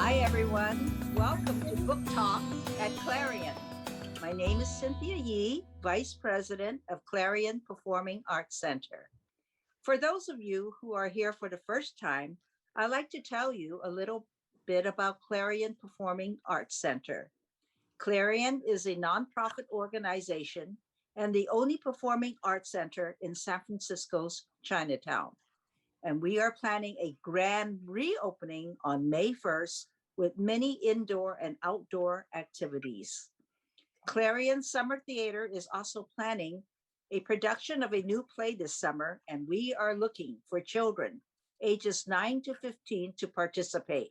Hi, everyone. Welcome to Book Talk at Clarion. My name is Cynthia Yee, Vice President of Clarion Performing Arts Center. For those of you who are here for the first time, I'd like to tell you a little bit about Clarion Performing Arts Center. Clarion is a nonprofit organization and the only performing arts center in San Francisco's Chinatown. And we are planning a grand reopening on May 1st with many indoor and outdoor activities. Clarion Summer Theater is also planning a production of a new play this summer, and we are looking for children ages 9 to 15 to participate.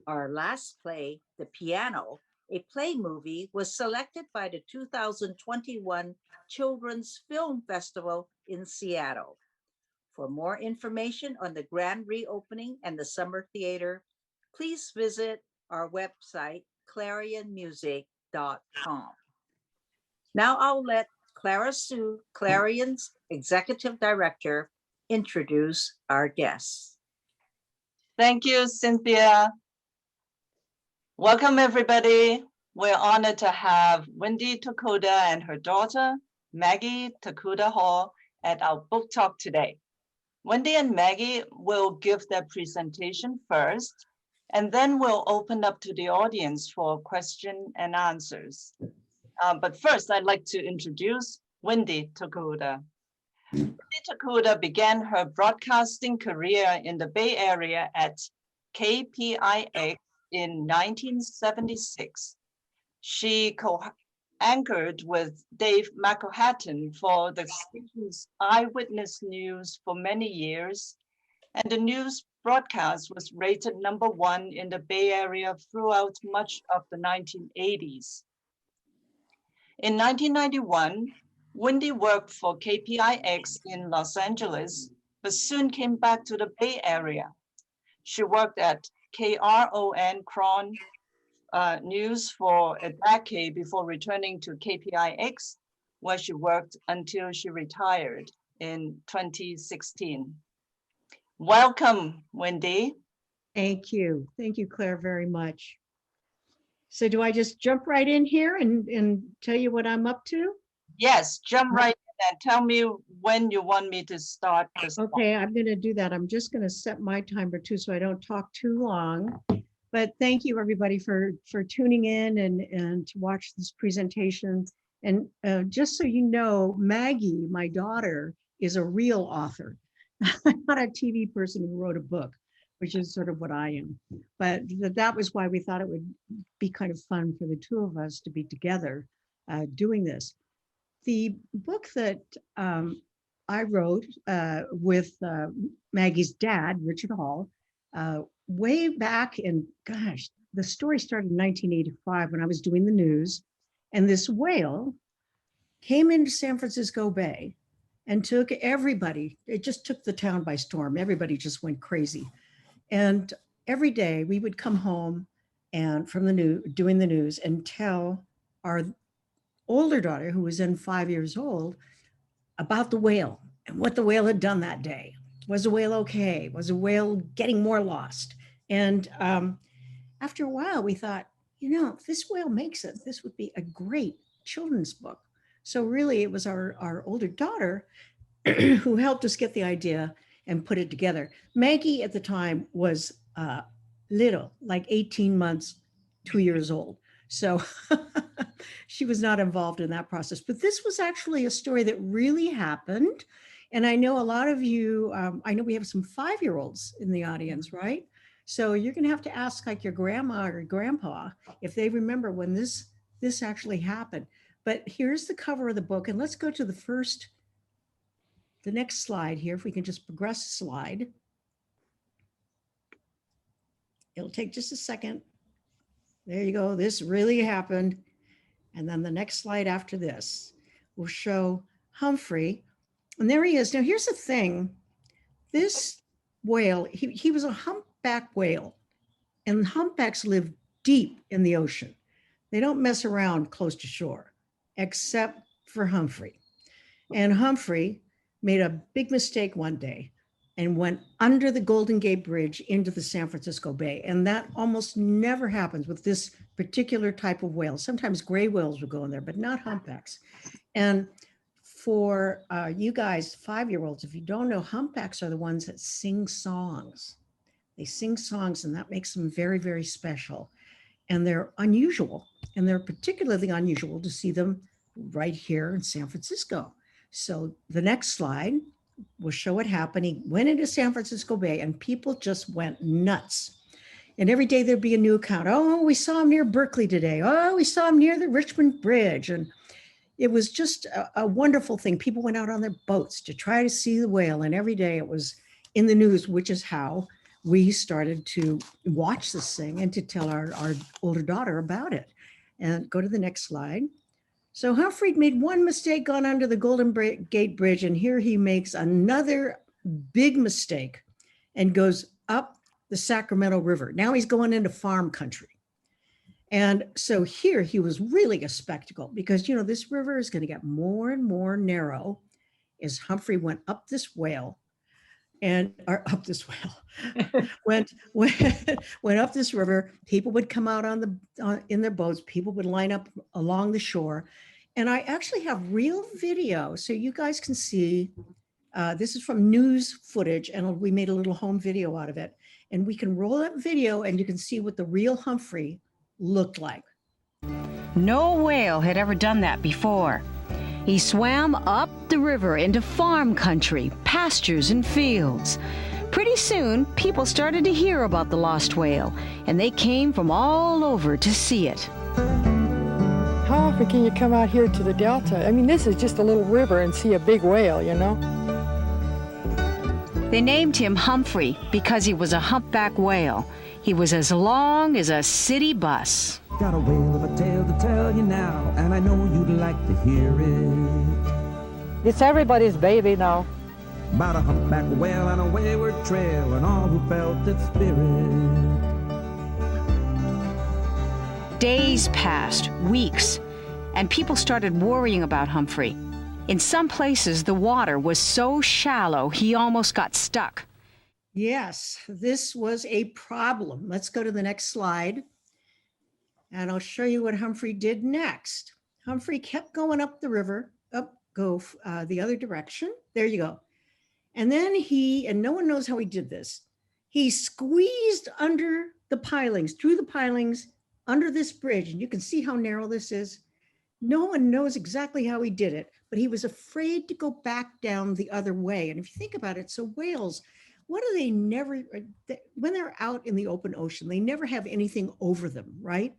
Our last play, The Piano, a play movie, was selected by the 2021 Children's Film Festival in Seattle. For more information on the grand reopening and the summer theater, please visit our website, clarionmusic.com. Now I'll let Clara Hsu, Clarion's Executive Director, introduce our guests. Thank you, Cynthia. Welcome, everybody. We're honored to have Wendy Tokuda and her daughter, Maggie Tokuda-Hall, at our book talk today. Wendy and Maggie will give their presentation first, and then we'll open up to the audience for question and answers. But first, I'd like to introduce Wendy Tokuda. Wendy Tokuda began her broadcasting career in the Bay Area at KPIX in 1976. She co-anchored with Dave McElhatton for the station's Eyewitness News for many years, and the news broadcast was rated #1 in the Bay Area throughout much of the 1980s. In 1991, Wendy worked for KPIX in Los Angeles, but soon came back to the Bay Area. She worked at KRON News for a decade before returning to KPIX, where she worked until she retired in 2016. Welcome, Wendy. Thank you. Thank you, Claire, very much. So do I just jump right in here and tell you what I'm up to? Yes, jump right in and tell me when you want me to start this. Okay, I'm going to do that. I'm just going to set my timer too so I don't talk too long. But thank you, everybody, for tuning in and to watch this presentation. And just so you know, Maggie, my daughter, is a real author. I'm not a TV person who wrote a book, which is sort of what I am. But that was why we thought it would be kind of fun for the two of us to be together doing this. The book that I wrote with Maggie's dad, Richard Hall, way back in, gosh, the story started in 1985 when I was doing the news. And this whale came into San Francisco Bay and took everybody. It just took the town by storm. Everybody just went crazy. And every day we would come home and from the doing the news and tell our older daughter, who was then 5 years old, about the whale and what the whale had done that day. Was the whale okay? Was the whale getting more lost? And after a while, we thought, you know, if this whale makes it, this would be a great children's book. So really, it was our older daughter who helped us get the idea and put it together. Maggie at the time was little, like 18 months, 2 years old. So she was not involved in that process. But this was actually a story that really happened. And I know a lot of you, I know we have some 5-year-olds in the audience, right? So you're going to have to ask like your grandma or grandpa if they remember when this actually happened. But here's the cover of the book. And let's go to the next slide here, if we can just progress the slide. It'll take just a second. There you go. This really happened. And then the next slide after this will show Humphrey. And there he is. Now, here's the thing. This whale, he was a humpback whale. And humpbacks live deep in the ocean. They don't mess around close to shore, except for Humphrey. And Humphrey made a big mistake one day. and went under the Golden Gate Bridge into the San Francisco Bay. And that almost never happens with this particular type of whale. Sometimes gray whales will go in there, but not humpbacks. And for you guys, 5-year-olds, if you don't know, humpbacks are the ones that sing songs. They sing songs, and that makes them very, very special. And they're unusual, and they're particularly unusual to see them right here in San Francisco. So the next slide will show what happened. He went into San Francisco Bay, and people just went nuts. And every day there'd be a new account. Oh, we saw him near Berkeley today. Oh, we saw him near the Richmond Bridge. And it was just a wonderful thing. People went out on their boats to try to see the whale. And every day it was in the news, which is how we started to watch this thing and to tell our older daughter about it. And go to the next slide. So Humphrey made one mistake going under the Golden Gate Bridge, and here he makes another big mistake and goes up the Sacramento River. Now he's going into farm country. And so here he was really a spectacle because, you know, this river is going to get more and more narrow as Humphrey went up this whale and or up this whale went up this river. People would come out in their boats. People would line up along the shore. And I actually have real video so you guys can see. This is from news footage, and we made a little home video out of it. And we can roll that video and you can see what the real Humphrey looked like. No whale had ever done that before. He swam up the river into farm country, pastures and fields. Pretty soon, people started to hear about the lost whale, and they came from all over to see it. How often can you come out here to the Delta? I mean, this is just a little river and see a big whale, you know? They named him Humphrey because he was a humpback whale. He was as long as a city bus. Got a whale of a tale to tell you now, and I know you'd like to hear it. It's everybody's baby now. About a humpback whale on a wayward trail, and all who felt its spirit. Days passed, weeks, and people started worrying about Humphrey. In some places, the water was so shallow, he almost got stuck. Yes, this was a problem. Let's go to the next slide. And I'll show you what Humphrey did next. Humphrey kept going up the river, the other direction. There you go. And then and no one knows how he did this. He squeezed under the pilings, through the pilings, under this bridge. And you can see how narrow this is. No one knows exactly how he did it, but he was afraid to go back down the other way. And if you think about it, so whales, what do they never, when they're out in the open ocean, they never have anything over them, right?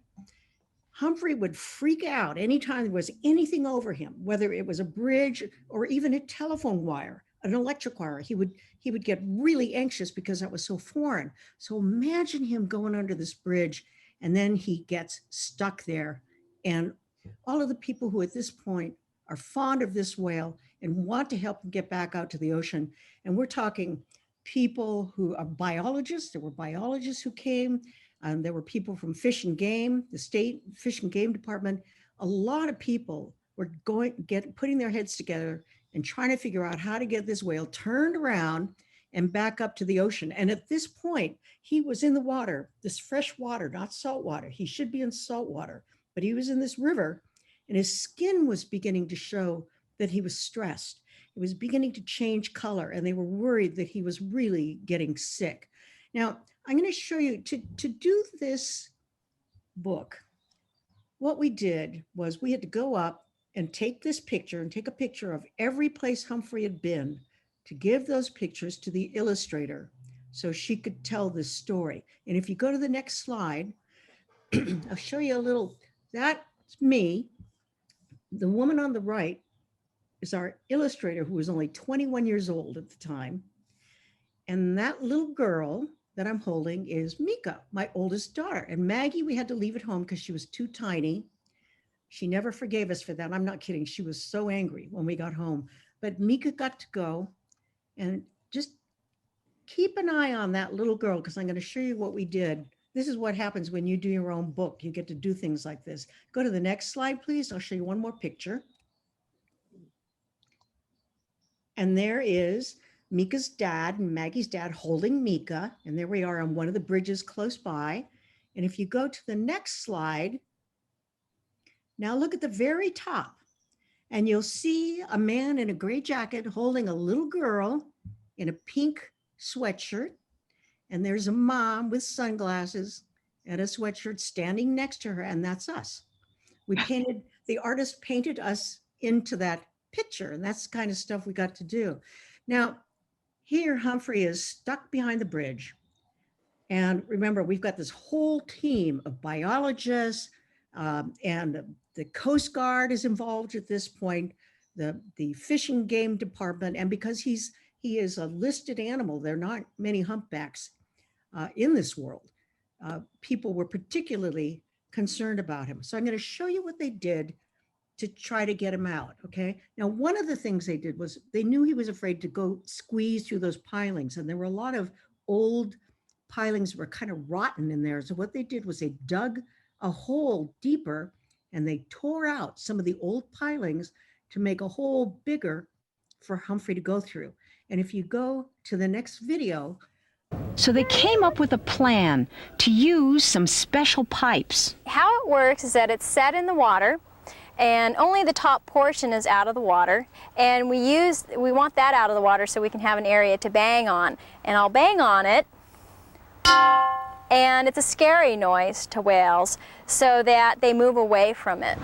Humphrey would freak out anytime there was anything over him, whether it was a bridge or even a telephone wire, an electric wire. He would get really anxious because that was so foreign. So imagine him going under this bridge, and then he gets stuck there. And all of the people who at this point are fond of this whale and want to help him get back out to the ocean. And we're talking people who are biologists. There were biologists who came. There were people from Fish and Game, the state Fish and Game department. A lot of people were putting their heads together and trying to figure out how to get this whale turned around and back up to the ocean. And at this point, he was in the water, this fresh water, not salt water. He should be in salt water, but he was in this river, and his skin was beginning to show that he was stressed. It was beginning to change color, and they were worried that he was really getting sick. Now, I'm going to show you, to do this book, what we did was we had to go up and take this picture and take a picture of every place Humphrey had been to give those pictures to the illustrator so she could tell this story. And if you go to the next slide, I'll show you a little, that's me. The woman on the right is our illustrator, who was only 21 years old at the time. And that little girl that I'm holding is Mika, my oldest daughter. And Maggie, we had to leave at home because she was too tiny. She never forgave us for that. I'm not kidding. She was so angry when we got home. But Mika got to go, and just keep an eye on that little girl, because I'm going to show you what we did. This is what happens when you do your own book. You get to do things like this. Go to the next slide, please. I'll show you one more picture. And there is Mika's dad and Maggie's dad holding Mika. And there we are on one of the bridges close by. And if you go to the next slide, now look at the very top and you'll see a man in a gray jacket holding a little girl in a pink sweatshirt. And there's a mom with sunglasses and a sweatshirt standing next to her. And that's us. The artist painted us into that picture. And that's the kind of stuff we got to do. Now, here Humphrey is stuck behind the bridge. And remember, we've got this whole team of biologists and the Coast Guard is involved at this point, the Fish and Game Department. And because he is a listed animal, there are not many humpbacks in this world. People were particularly concerned about him. So I'm going to show you what they did to try to get him out, okay? Now, one of the things they did was they knew he was afraid to go squeeze through those pilings, and there were a lot of old pilings that were kind of rotten in there. So what they did was they dug a hole deeper and they tore out some of the old pilings to make a hole bigger for Humphrey to go through. And if you go to the next video. So they came up with a plan to use some special pipes. How it works is that it's set in the water and only the top portion is out of the water, and we want that out of the water so we can have an area to bang on. And I'll bang on it, and it's a scary noise to whales so that they move away from it.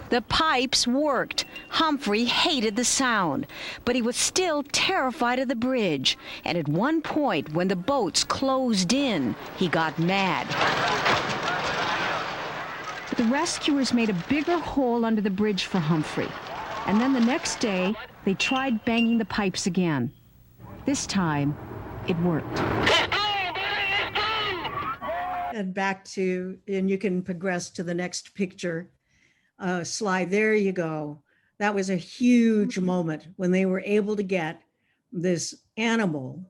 The pipes worked. Humphrey hated the sound, but he was still terrified of the bridge. And at one point, when the boats closed in, he got mad. The rescuers made a bigger hole under the bridge for Humphrey. And then the next day, they tried banging the pipes again. This time, it worked. And you can progress to the next picture slide. There you go. That was a huge moment when they were able to get this animal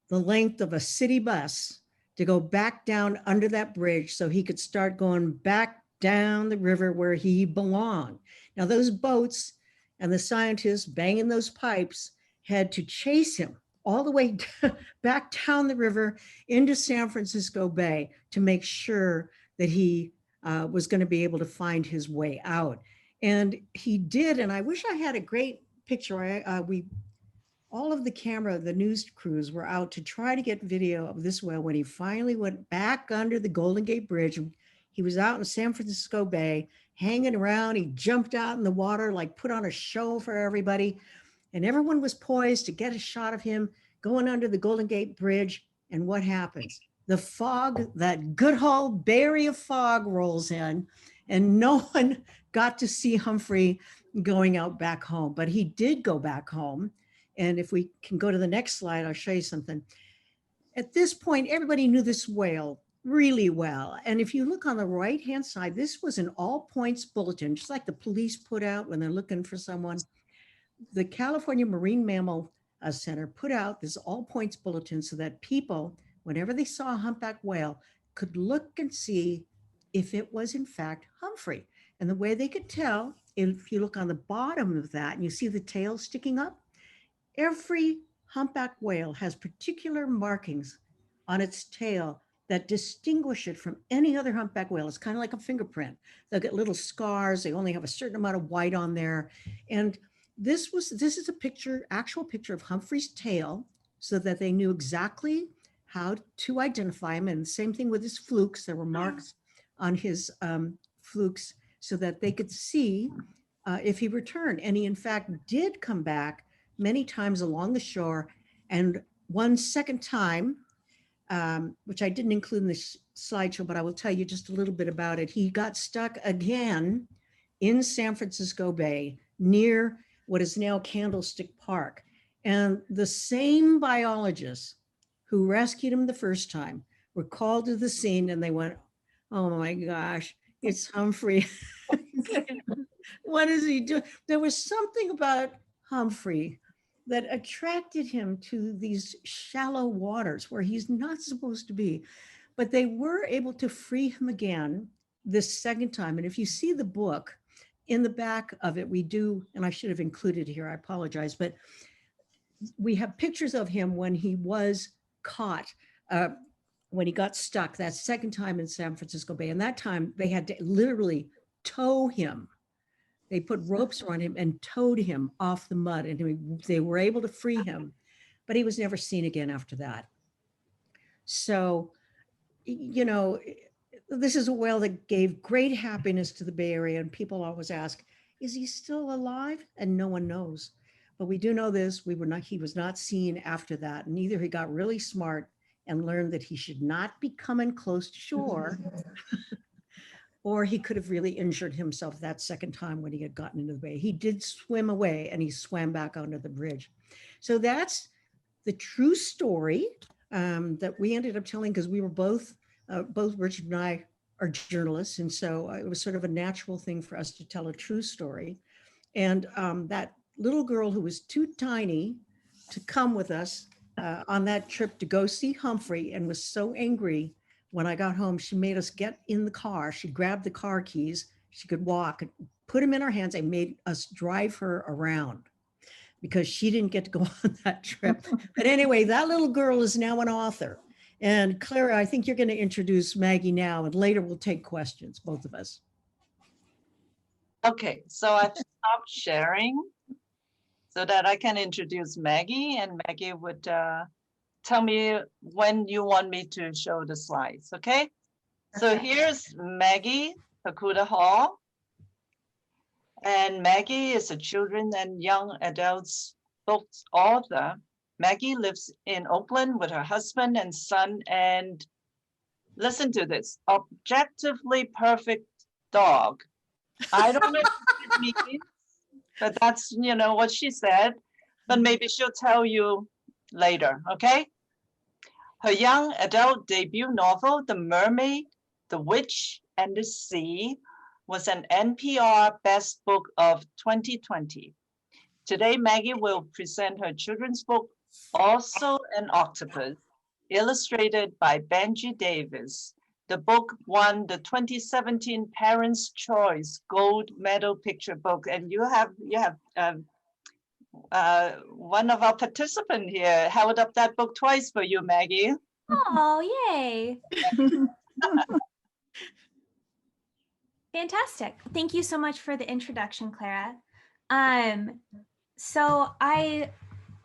the length of a city bus to go back down under that bridge so he could start going back down the river where he belonged. Now those boats and the scientists banging those pipes had to chase him all the way back down the river into San Francisco Bay to make sure that he was going to be able to find his way out. And he did, and I wish I had a great picture. All of the news crews were out to try to get video of this whale when he finally went back under the Golden Gate Bridge. He was out in San Francisco Bay, hanging around. He jumped out in the water, like put on a show for everybody. And everyone was poised to get a shot of him going under the Golden Gate Bridge. And what happens? The fog, that good old Bay Area fog rolls in, and no one got to see Humphrey going out back home. But he did go back home. And if we can go to the next slide, I'll show you something. At this point, everybody knew this whale really well. And if you look on the right-hand side, this was an all points bulletin, just like the police put out when they're looking for someone. The California Marine Mammal Center put out this all points bulletin so that people, whenever they saw a humpback whale, could look and see if it was in fact Humphrey. And the way they could tell, if you look on the bottom of that and you see the tail sticking up, every humpback whale has particular markings on its tail that distinguish it from any other humpback whale. It's kind of like a fingerprint. They'll get little scars. They only have a certain amount of white on there. And this is a picture, actual picture of Humphrey's tail, so that they knew exactly how to identify him. And the same thing with his flukes. There were marks on his flukes so that they could see if he returned. And he in fact did come back many times along the shore. And one second time, which I didn't include in this slideshow, but I will tell you just a little bit about it. He got stuck again in San Francisco Bay near what is now Candlestick Park. And the same biologists who rescued him the first time were called to the scene, and they went, oh my gosh, it's Humphrey. What is he doing? There was something about Humphrey that attracted him to these shallow waters where he's not supposed to be. But they were able to free him again this second time. And if you see the book, in the back of it, we do, and I should have included here, I apologize, but we have pictures of him when he was caught, when he got stuck that second time in San Francisco Bay. And that time they had to literally tow him. They put ropes around him and towed him off the mud, and they were able to free him, but he was never seen again after that. So, you know, this is a whale that gave great happiness to the Bay Area, and people always ask, is he still alive? And no one knows. But we do know this, he was not seen after that. And either he got really smart and learned that he should not be coming close to shore, or he could have really injured himself that second time when he had gotten into the bay. He did swim away, and he swam back onto the bridge. So that's the true story that we ended up telling, because we were both Richard and I are journalists. And so it was sort of a natural thing for us to tell a true story. And that little girl who was too tiny to come with us on that trip to go see Humphrey, and was so angry when I got home, she made us get in the car. She grabbed the car keys. She could walk, and put them in our hands, and made us drive her around because she didn't get to go on that trip. But anyway, that little girl is now an author. And Clara, I think you're going to introduce Maggie now, and later we'll take questions, both of us. Okay, so I've stopped sharing so that I can introduce Maggie, and Maggie would tell me when you want me to show the slides, okay? So here's Maggie Tokuda-Hall. And Maggie is a children and young adults book author. Maggie lives in Oakland with her husband and son, and listen to this, objectively perfect dog. I don't know what it means, but that's, you know, what she said, but maybe she'll tell you later, okay? Her young adult debut novel, The Mermaid, The Witch, and the Sea, was an NPR Best Book of 2020. Today, Maggie will present her children's book, Also an Octopus, illustrated by Benji Davis. The book won the 2017 Parents' Choice Gold Medal Picture Book, and you have one of our participants here held up that book twice for you, Maggie. Oh, yay. Fantastic. Thank you so much for the introduction, Clara. So I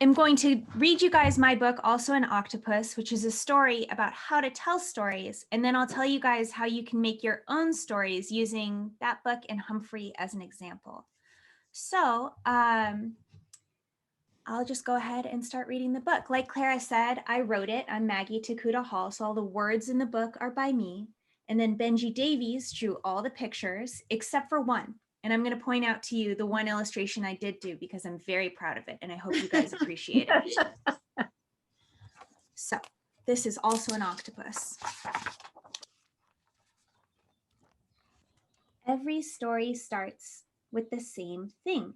am going to read you guys my book, Also an Octopus, which is a story about how to tell stories. And then I'll tell you guys how you can make your own stories using that book and Humphrey as an example. So I'll just go ahead and start reading the book. Like Clara said, I wrote it. I'm Maggie Tokuda-Hall, so all the words in the book are by me. And then Benji Davies drew all the pictures except for one. And I'm going to point out to you the one illustration I did do because I'm very proud of it. And I hope you guys appreciate it. So this is Also an Octopus. Every story starts with the same thing,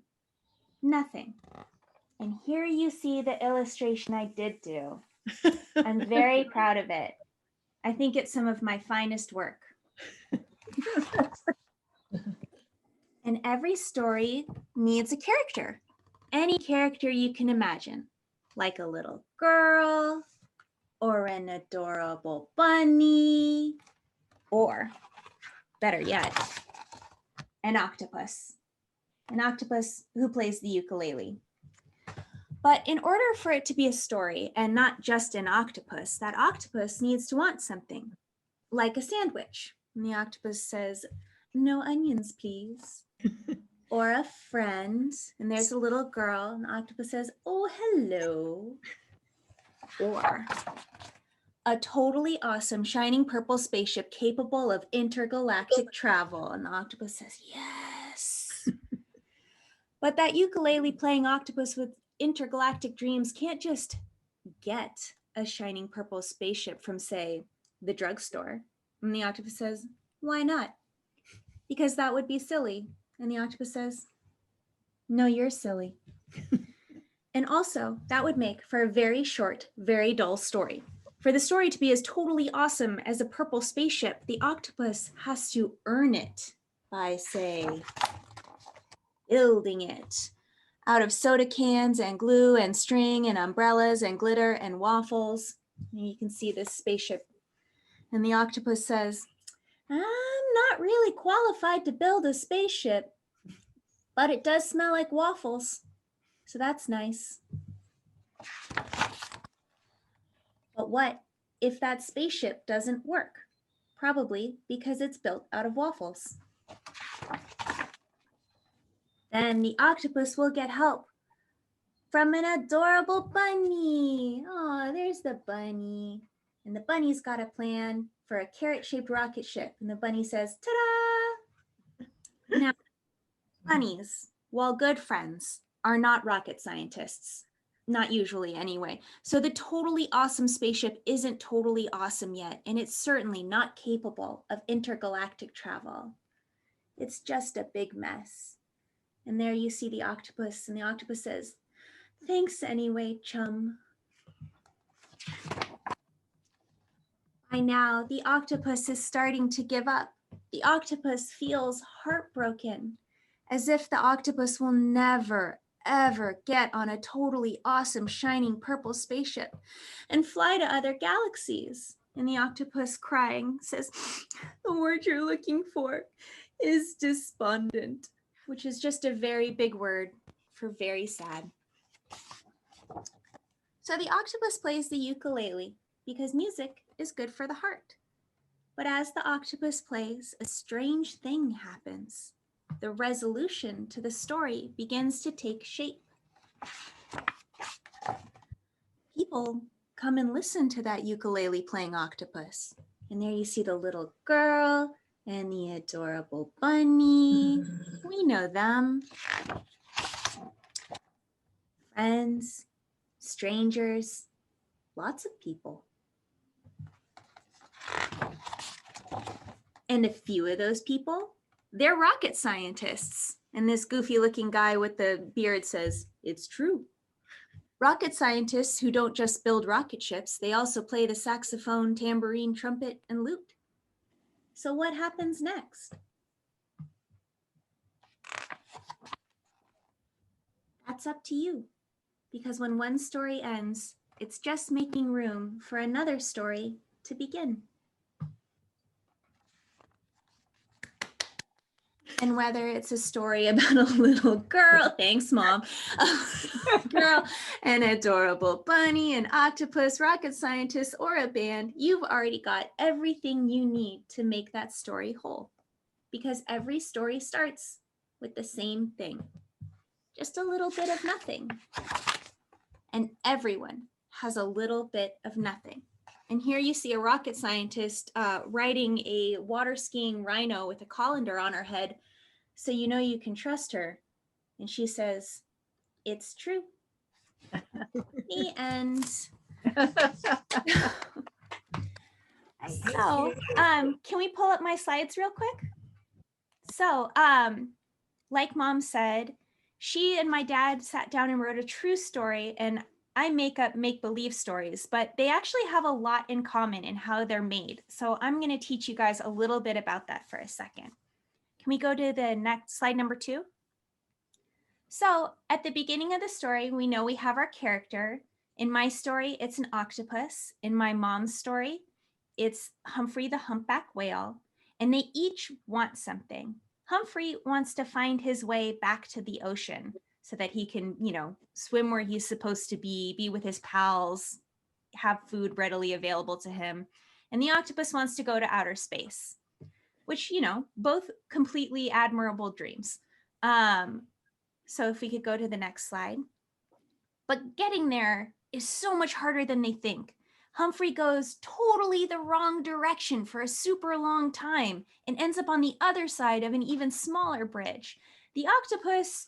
nothing. And here you see the illustration I did do. I'm very proud of it. I think it's some of my finest work. And every story needs a character, any character you can imagine, like a little girl, or an adorable bunny, or better yet, an octopus who plays the ukulele. But in order for it to be a story and not just an octopus, that octopus needs to want something, like a sandwich. And the octopus says, "No onions, please." Or a friend, and there's a little girl, and the octopus says, "Oh, hello." Or a totally awesome shining purple spaceship capable of intergalactic travel, and the octopus says, "Yes." But that ukulele playing octopus with intergalactic dreams can't just get a shining purple spaceship from, say, the drugstore. And the octopus says, "Why not?" "Because that would be silly." And the octopus says, "No, you're silly." And also, that would make for a very short, very dull story. For the story to be as totally awesome as a purple spaceship, the octopus has to earn it by, say, building it, out of soda cans and glue and string and umbrellas and glitter and waffles. And you can see this spaceship. And the octopus says, I'm not really qualified to build a spaceship, but it does smell like waffles, so that's nice. But what if that spaceship doesn't work? Probably because it's built out of waffles. Then the octopus will get help from an adorable bunny. Oh, there's the bunny. And the bunny's got a plan for a carrot-shaped rocket ship. And the bunny says, ta-da! Now, bunnies, while good friends, are not rocket scientists. Not usually anyway. So the totally awesome spaceship isn't totally awesome yet, and it's certainly not capable of intergalactic travel. It's just a big mess. And there you see the octopus, and the octopus says, thanks anyway, chum. By now, the octopus is starting to give up. The octopus feels heartbroken, as if the octopus will never, ever get on a totally awesome, shining purple spaceship and fly to other galaxies. And the octopus, crying, says, the word you're looking for is despondent, which is just a very big word for very sad. So the octopus plays the ukulele because music is good for the heart. But as the octopus plays, a strange thing happens. The resolution to the story begins to take shape. People come and listen to that ukulele playing octopus. And there you see the little girl and the adorable bunny. We know them. Friends, strangers, lots of people. And a few of those people, they're rocket scientists. And this goofy looking guy with the beard says, it's true. Rocket scientists who don't just build rocket ships, they also play the saxophone, tambourine, trumpet, and lute. So what happens next? That's up to you. Because when one story ends, it's just making room for another story to begin. And whether it's a story about a little girl, thanks mom, a girl, an adorable bunny, an octopus, rocket scientist, or a band, you've already got everything you need to make that story whole. Because every story starts with the same thing, just a little bit of nothing. And everyone has a little bit of nothing. And here you see a rocket scientist riding a water skiing rhino with a colander on her head. So you know you can trust her. And she says, it's true. The end. So, can we pull up my slides real quick? So, like mom said, she and my dad sat down and wrote a true story, and I make up make-believe stories, but they actually have a lot in common in how they're made. So I'm going to teach you guys a little bit about that for a second. Can we go to the next slide, number 2? So at the beginning of the story, we know we have our character. In my story, it's an octopus. In my mom's story, it's Humphrey the Humpback Whale, and they each want something. Humphrey wants to find his way back to the ocean so that he can, swim where he's supposed to be with his pals, have food readily available to him. And the octopus wants to go to outer space, which, both completely admirable dreams. So if we could go to the next slide. But getting there is so much harder than they think. Humphrey goes totally the wrong direction for a super long time and ends up on the other side of an even smaller bridge. The octopus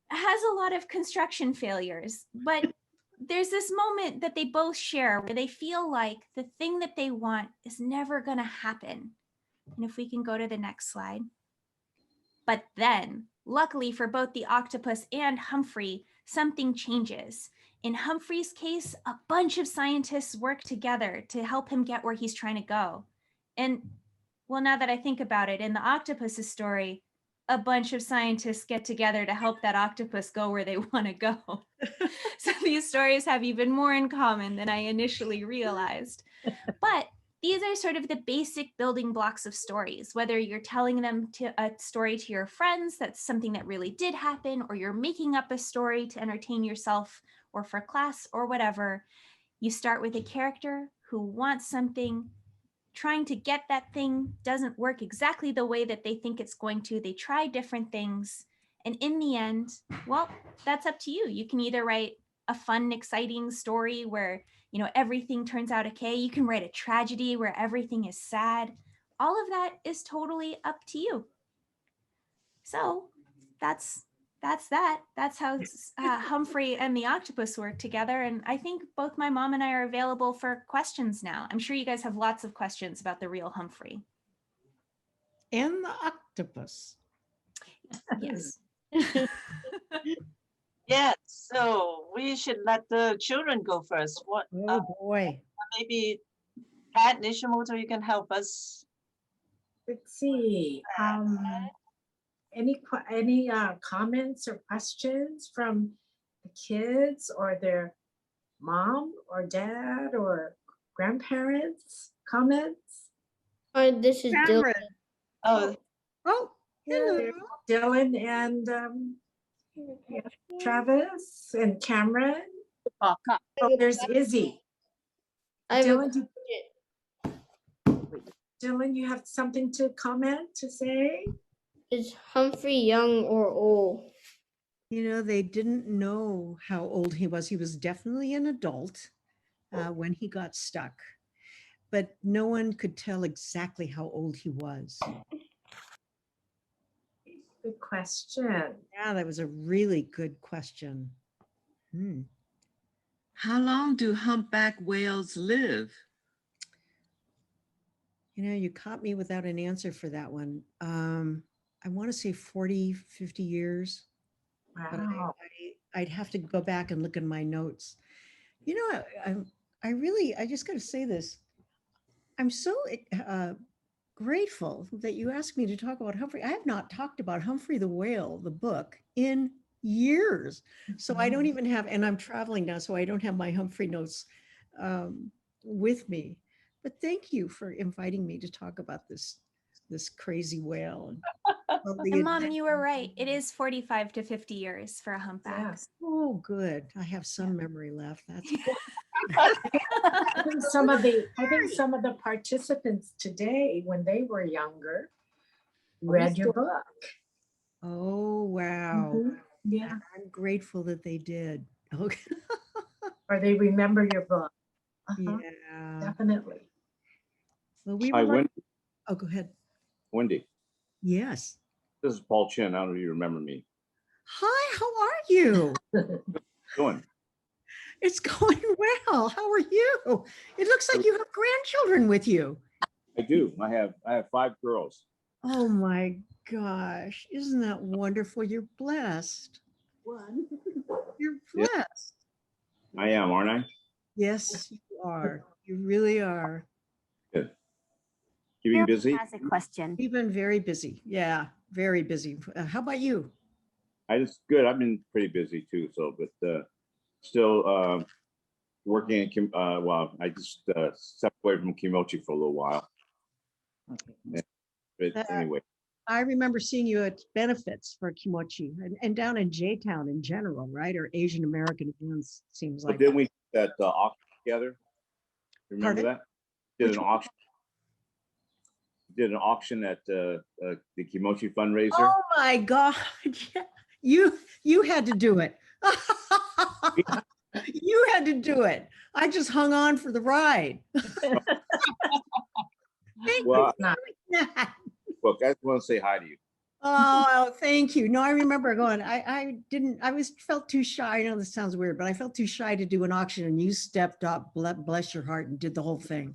has a lot of construction failures, but there's this moment that they both share where they feel like the thing that they want is never going to happen. And if we can go to the next slide. But then, luckily for both the octopus and Humphrey, something changes. In Humphrey's case, a bunch of scientists work together to help him get where he's trying to go. And well, now that I think about it, in the octopus's story, a bunch of scientists get together to help that octopus go where they want to go. So these stories have even more in common than I initially realized. But these are sort of the basic building blocks of stories, whether you're telling them to a story to your friends, that's something that really did happen, or you're making up a story to entertain yourself or for class or whatever. You start with a character who wants something, trying to get that thing, doesn't work exactly the way that they think it's going to. They try different things. And in the end, well, that's up to you. You can either write a fun, exciting story where, you know, everything turns out okay. You can write a tragedy where everything is sad. All of that is totally up to you. So that's that. That's how Humphrey and the octopus work together. And I think both my mom and I are available for questions now. I'm sure you guys have lots of questions about the real Humphrey. And the octopus. Yes. Yeah, so we should let the children go first. What Oh boy. maybe Pat Nishimoto, you can help us. Let's see. Any comments or questions from the kids or their mom or dad or grandparents? Comments? This is Dylan. Cameron. Oh, Oh, hello. There's Dylan and Travis and Cameron. Oh, there's Izzy. I have a Dylan, you have something to comment, to say? Is Humphrey young or old? You know, they didn't know how old he was. He was definitely an adult when he got stuck, but no one could tell exactly how old he was. Good question. Yeah, that was a really good question. How long do humpback whales live? You know, you caught me without an answer for that one. I want to say 40, 50 years. But Wow. I'd have to go back and look in my notes. You know, I just got to say this. I'm so grateful that you asked me to talk about Humphrey. I have not talked about Humphrey the Whale, the book, in years. So I don't even have, and I'm traveling now, so I don't have my Humphrey notes with me. But thank you for inviting me to talk about this crazy whale. And Mom, you were right. It is 45 to 50 years for a humpback. Yes. Oh, good. I have some memory left. That's good. I think some of the participants today, when they were younger, read your book. Oh, wow. Yeah. I'm grateful that they did. Okay. Or they remember your book. Yeah. Definitely. Well, we Hi, were Wendy. Oh, go ahead. Wendy, Yes. this is Paul Chin. I don't know if you remember me. Hi, how are you? Doing? It's going well. How are you? It looks like you have grandchildren with you. I do. I have 5 girls. Oh my gosh. Isn't that wonderful? You're blessed. You're Yeah. blessed. I am, aren't I? Yes, you are. You really are. Good. Keeping busy? Has a question. You've been very busy. Yeah, very busy. How about you? Good. I've been pretty busy too. So, but still working. Well, I just stepped away from Kimochi for a little while. But anyway. I remember seeing you at benefits for Kimochi and down in J-Town in general, right? Or Asian American events, seems like. But didn't we that auction together? Remember Pardon? that? Did an auction. Did an auction at the Kimochi fundraiser. Oh my God. You had to do it. You had to do it. I just hung on for the ride. Well, look, I just want to say hi to you. Oh, thank you. No, I remember going, felt too shy. I know this sounds weird, but I felt too shy to do an auction and you stepped up, bless your heart, and did the whole thing.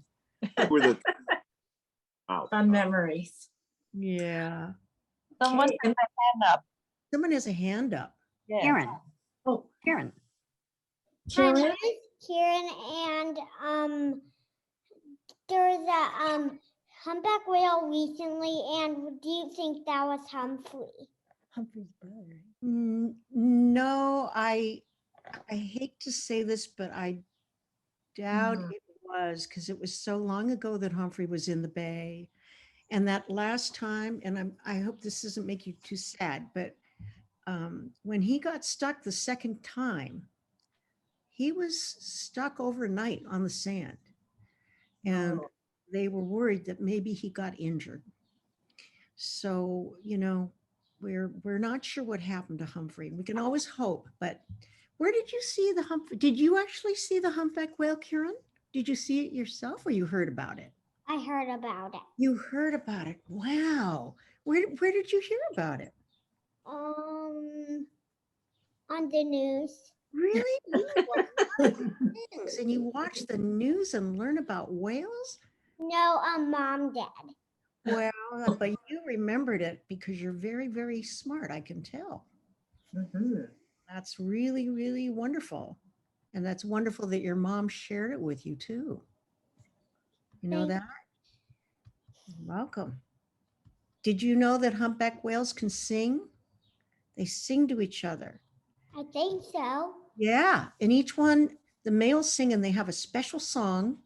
Fun memories. Yeah. someone has a hand up. Someone has a hand up. Yeah. Karen. Oh, Karen. Karen? Hi, my name's Karen, and there's a Humpback Whale recently, and do you think that was Humphrey? Humphrey's brother. No, I hate to say this, but I doubt it was, because it was so long ago that Humphrey was in the bay. And that last time, and I hope this doesn't make you too sad, but when he got stuck the second time, he was stuck overnight on the sand. And they were worried that maybe he got injured. So, you know, we're not sure what happened to Humphrey. We can always hope, but where did you see the Humphrey? Did you actually see the Humpback Whale, Karen? Did you see it yourself, or you heard about it? I heard about it. You heard about it. Wow. Where did you hear about it? On the news. Really? You watch things and you watch the news and learn about whales? No, Mom did. Well, but you remembered it because you're very, very smart, I can tell. That's really, really wonderful. And that's wonderful that your mom shared it with you too. You know that? You're welcome. Did you know that humpback whales can sing? They sing to each other. I think so. Yeah, and each one, the males sing and they have a special song,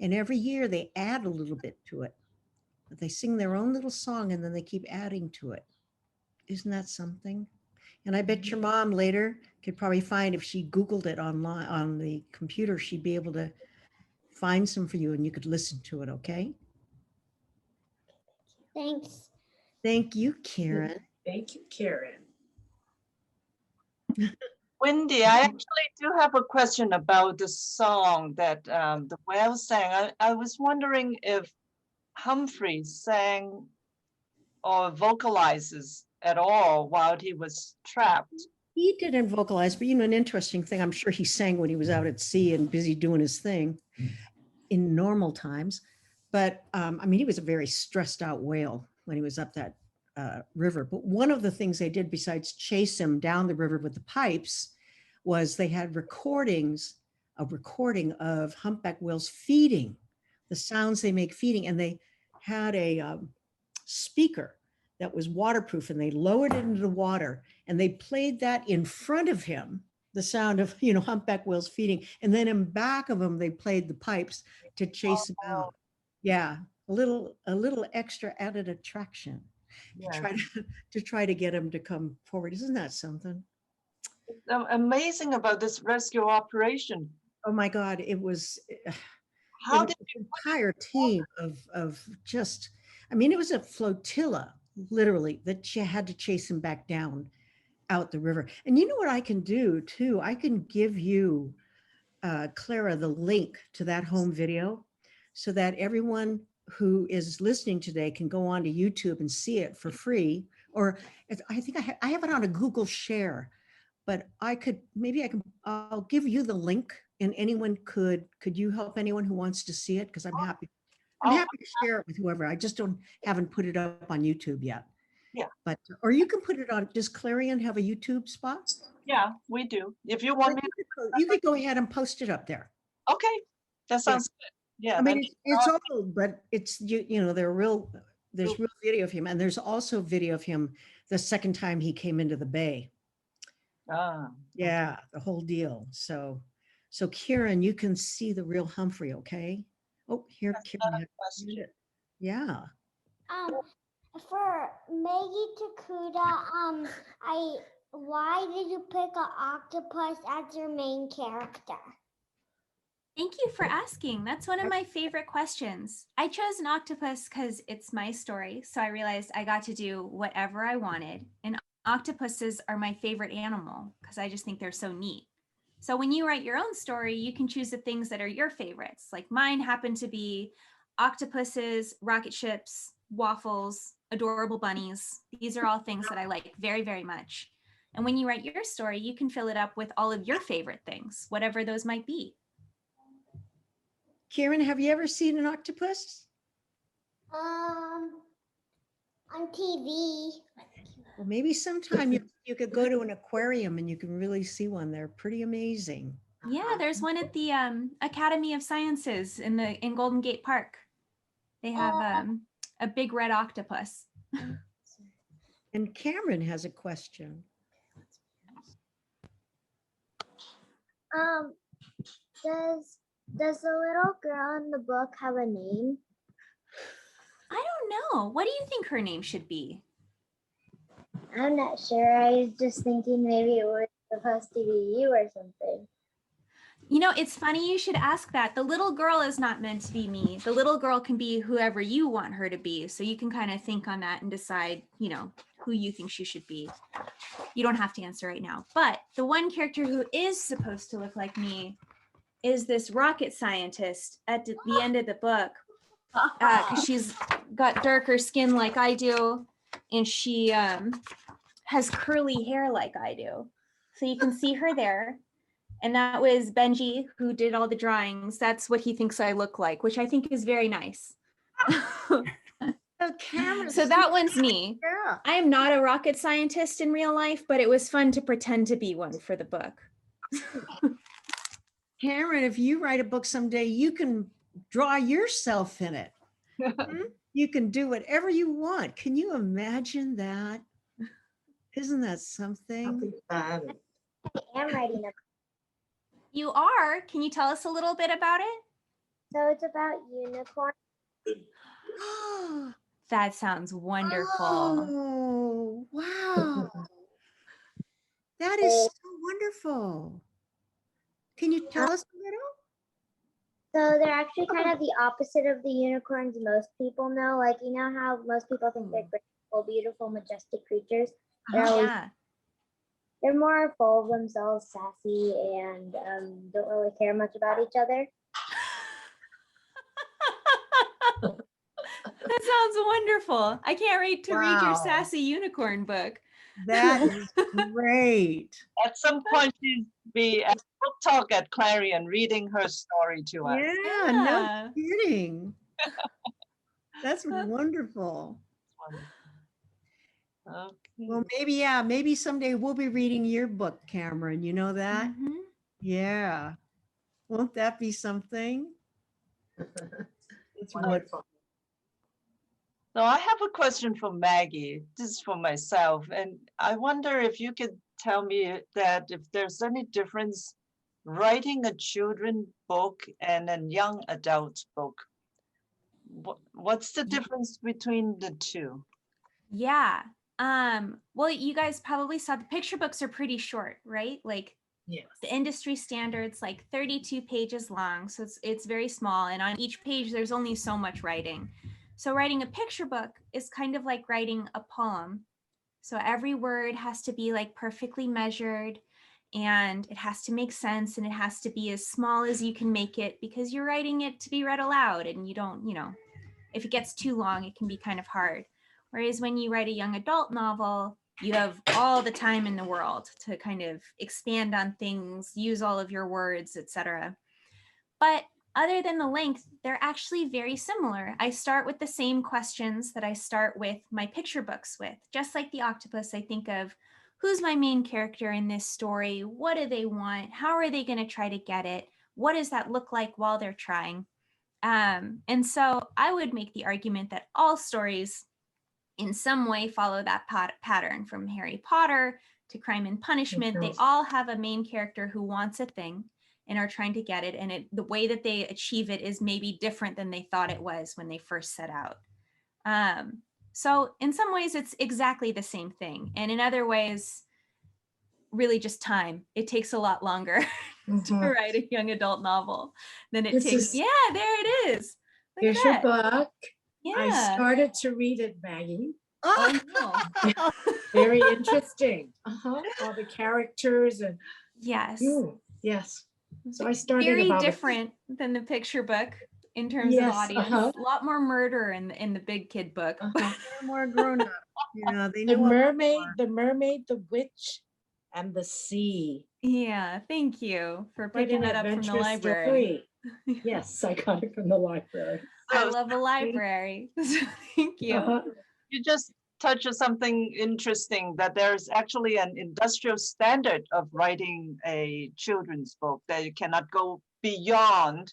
and every year they add a little bit to it. But they sing their own little song and then they keep adding to it. Isn't that something? And I bet your mom later could probably find, if she Googled it online on the computer, she'd be able to find some for you and you could listen to it, okay? Thanks. Thank you, Karen. Thank you, Karen. Wendy, I actually do have a question about the song that the whale sang. I was wondering if Humphrey sang or vocalizes at all while he was trapped. He didn't vocalize, but you know, an interesting thing, I'm sure he sang when he was out at sea and busy doing his thing in normal times. But I mean, he was a very stressed out whale when he was up that river. But one of the things they did besides chase him down the river with the pipes was they had a recording of humpback whales feeding, the sounds they make feeding. And they had a speaker that was waterproof and they lowered it into the water and they played that in front of him, the sound of, you know, humpback whales feeding. And then in back of him, they played the pipes to chase him out. Yeah, a little extra added attraction. To try to get him to come forward. Isn't that something? Amazing about this rescue operation. Oh my God, it was how did an entire team of just, I mean, it was a flotilla, literally, that you had to chase him back down out the river. And you know what I can do too? I can give you, Clara, the link to that home video so that everyone who is listening today can go on to YouTube and see it for free. Or I think I have it on a Google Share, but I'll give you the link and anyone could you help anyone who wants to see it? Because I'm happy to share it with whoever. I just haven't put it up on YouTube yet. Yeah. But, or you can put it on, does Clarion have a YouTube spot? Yeah, we do. If you want me to. You could go ahead and post it up there. Okay, that sounds good. Yeah, I mean, it's old, but it's, you know, there's real video of him. And there's also video of him the second time he came into the bay. Yeah, the whole deal. So Kieran, you can see the real Humphrey, okay? Oh, here, Kieran. Yeah. For Maggie Tokuda, why did you pick an octopus as your main character? Thank you for asking. That's one of my favorite questions. I chose an octopus because it's my story, so I realized I got to do whatever I wanted. And octopuses are my favorite animal because I just think they're so neat. So when you write your own story, you can choose the things that are your favorites. Like mine happen to be octopuses, rocket ships, waffles, adorable bunnies. These are all things that I like very, very much. And when you write your story, you can fill it up with all of your favorite things, whatever those might be. Kieran, have you ever seen an octopus? On TV. Well, maybe sometime you could go to an aquarium and you can really see one. They're pretty amazing. Yeah, there's one at the Academy of Sciences in Golden Gate Park. They have a big red octopus. And Cameron has a question. Does the little girl in the book have a name? I don't know. What do you think her name should be? I'm not sure. I was just thinking maybe it was supposed to be you or something. You know, it's funny you should ask that. The little girl is not meant to be me. The little girl can be whoever you want her to be. So you can kind of think on that and decide, you know, who you think she should be. You don't have to answer right now. But the one character who is supposed to look like me is this rocket scientist at the end of the book. Because she's got darker skin like I do. And she has curly hair like I do. So you can see her there. And that was Benji who did all the drawings. That's what he thinks I look like, which I think is very nice. So that one's me. Yeah. I am not a rocket scientist in real life, but it was fun to pretend to be one for the book. Cameron, if you write a book someday, you can draw yourself in it. You can do whatever you want. Can you imagine that? Isn't that something? I am writing a. You are? Can you tell us a little bit about it? So it's about unicorns. That sounds wonderful. Oh, wow. That is so wonderful. Can you tell us a little? So they're actually kind of the opposite of the unicorns most people know. Like, you know how most people think they're graceful, beautiful, majestic creatures? They're more full of themselves, sassy, and don't really care much about each other. That sounds wonderful. I can't wait to read your sassy unicorn book. That is great. At some point, she'd be at book talk at Clarion reading her story to us. Yeah, no kidding. That's wonderful. Okay. Well, maybe someday we'll be reading your book, Cameron. You know that? Mm-hmm. Yeah. Won't that be something? It's wonderful. So I have a question for Maggie. This is for myself. And I wonder if you could tell me that if there's any difference writing a children's book and a young adult book. What's the difference between the two? Yeah. Well, you guys probably saw the picture books are pretty short, right? Like the industry standards, like 32 pages long. So it's very small. And on each page, there's only so much writing. So writing a picture book is kind of like writing a poem. So every word has to be like perfectly measured and it has to make sense and it has to be as small as you can make it because you're writing it to be read aloud and you don't, you know, if it gets too long, it can be kind of hard. Whereas when you write a young adult novel, you have all the time in the world to kind of expand on things, use all of your words, etc. But other than the length, they're actually very similar. I start with the same questions that I start with my picture books with. Just like the octopus, I think of who's my main character in this story? What do they want? How are they going to try to get it? What does that look like while they're trying? And so I would make the argument that all stories in some way follow that pattern, from Harry Potter to Crime and Punishment. They all have a main character who wants a thing and are trying to get it. And the way that they achieve it is maybe different than they thought it was when they first set out. So in some ways, it's exactly the same thing. And in other ways, really just time. It takes a lot longer to write a young adult novel than it takes. Yeah, there it is. Look Here's your book. Yeah. I started to read it, Maggie. Oh, no. Very interesting. All the characters and yes. Yes. So I started very different than the picture book in terms of audience. A lot more murder in the big kid book. More grown up. Yeah, they the know mermaid, the witch, and the sea. Yeah, thank you for picking that up from the library. Yes, I got it from the library. I love a library. Thank you. You just touched on something interesting, that there's actually an industrial standard of writing a children's book, that you cannot go beyond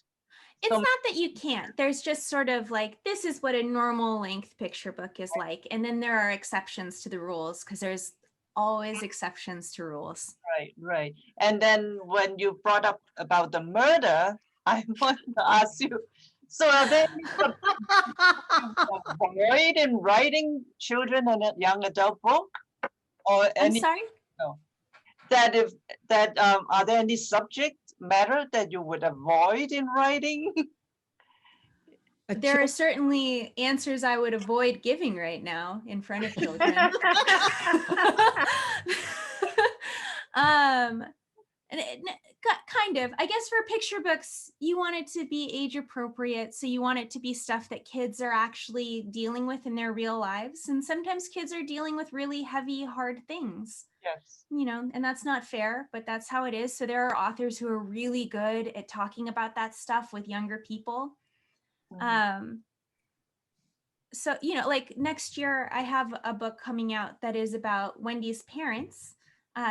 It's not that you can't. There's just sort of like, this is what a normal length picture book is like. And then there are exceptions to the rules because there's always exceptions to rules. Right. And then when you brought up about the murder, I want to ask you, so are there any avoid in writing children and young adult book? Or any, I'm sorry? No. Are there any subject matter that you would avoid in writing? There are certainly answers I would avoid giving right now in front of children. Kind of. I guess for picture books, you want it to be age appropriate. So you want it to be stuff that kids are actually dealing with in their real lives. And sometimes kids are dealing with really heavy, hard things. Yes. You know, and that's not fair, but that's how it is. So there are authors who are really good at talking about that stuff with younger people. So, you know, like next year I have a book coming out that is about Wendy's parents,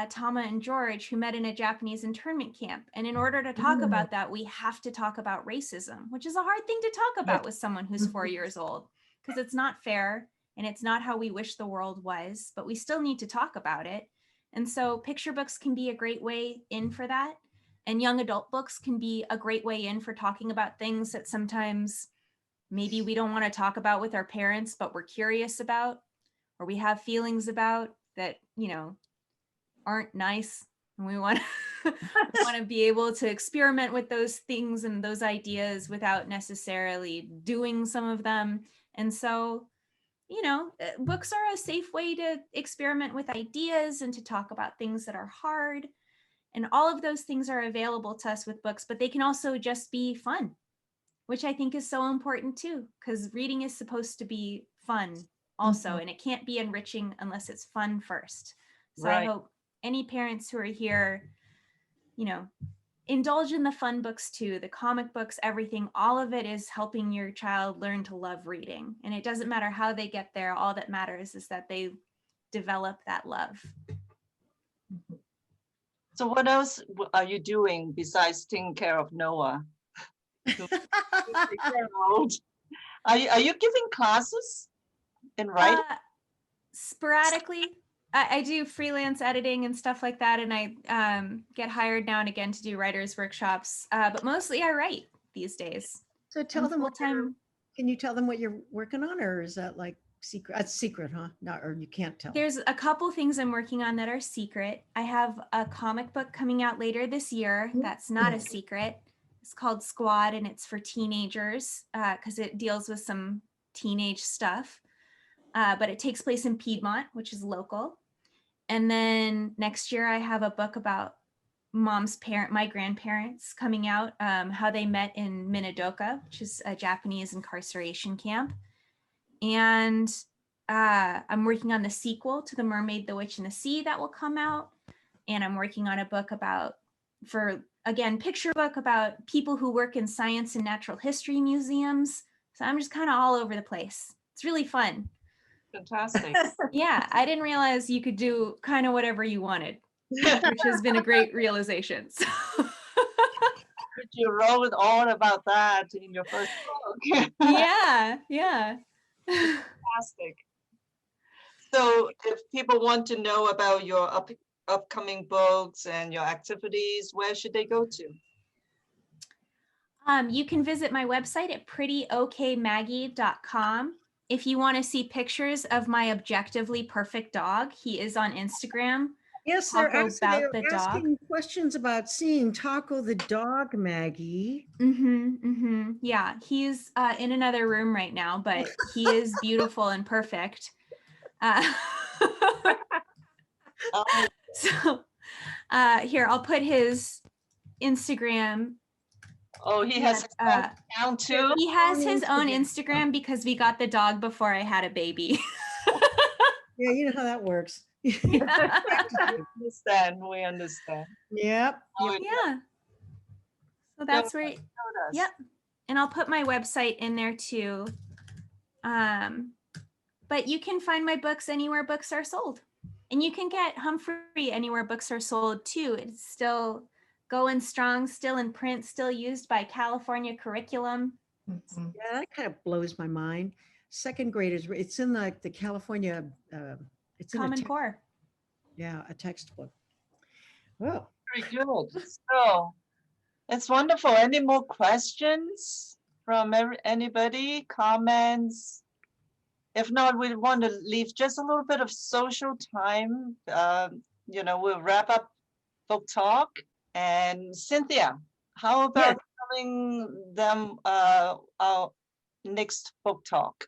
Tama and George, who met in a Japanese internment camp. And in order to talk about that, we have to talk about racism, which is a hard thing to talk about with someone who's 4 years old, because it's not fair and it's not how we wish the world was, but we still need to talk about it. And so picture books can be a great way in for that. And young adult books can be a great way in for talking about things that sometimes maybe we don't want to talk about with our parents, but we're curious about, or we have feelings about that, you know, aren't nice. And we want to be able to experiment with those things and those ideas without necessarily doing some of them. And so, you know, books are a safe way to experiment with ideas and to talk about things that are hard. And all of those things are available to us with books, but they can also just be fun, which I think is so important too, because reading is supposed to be fun also, and it can't be enriching unless it's fun first. So I hope any parents who are here, you know, indulge in the fun books too, the comic books, everything, all of it is helping your child learn to love reading. And it doesn't matter how they get there. All that matters is that they develop that love. So what else are you doing besides taking care of Noah? Are you giving classes in writing? Sporadically. I do freelance editing and stuff like that, and I get hired now and again to do writers' workshops, but mostly I write these days. So tell them can you tell them what you're working on, or is that like secret? That's secret, huh? Not, or you can't tell. There's a couple things I'm working on that are secret. I have a comic book coming out later this year that's not a secret. It's called Squad, and it's for teenagers because it deals with some teenage stuff. But it takes place in Piedmont, which is local. And then next year I have a book about my grandparents coming out, how they met in Minidoka, which is a Japanese incarceration camp. And I'm working on the sequel to The Mermaid, the Witch, and the Sea that will come out. And I'm working on a book picture book about people who work in science and natural history museums. So I'm just kind of all over the place. It's really fun. Fantastic. Yeah, I didn't realize you could do kind of whatever you wanted, which has been a great realization. You wrote all about that in your first book. Yeah. Fantastic. So if people want to know about your upcoming books and your activities, where should they go to? You can visit my website at prettyokmaggie.com. If you want to see pictures of my objectively perfect dog, he is on Instagram. Yes, they're asking questions about seeing Taco the dog, Maggie. Yeah, he's in another room right now, but he is beautiful and perfect. So here, I'll put his Instagram. Oh, he has his own account too? He has his own Instagram because we got the dog before I had a baby. Yeah, you know how that works. We understand. Yep. Yeah. So that's where, yep. And I'll put my website in there too. But you can find my books anywhere books are sold. And you can get Humphrey anywhere books are sold too. It's still Going strong, still in print, still used by California curriculum. Yeah, that kind of blows my mind. Second graders, it's in the California, it's in Common Core. Yeah, a textbook. Well, Very good. So it's wonderful. Any more questions from anybody? Comments? If not, we want to leave just a little bit of social time. We'll wrap up book talk. And Cynthia, how about telling them our next book talk?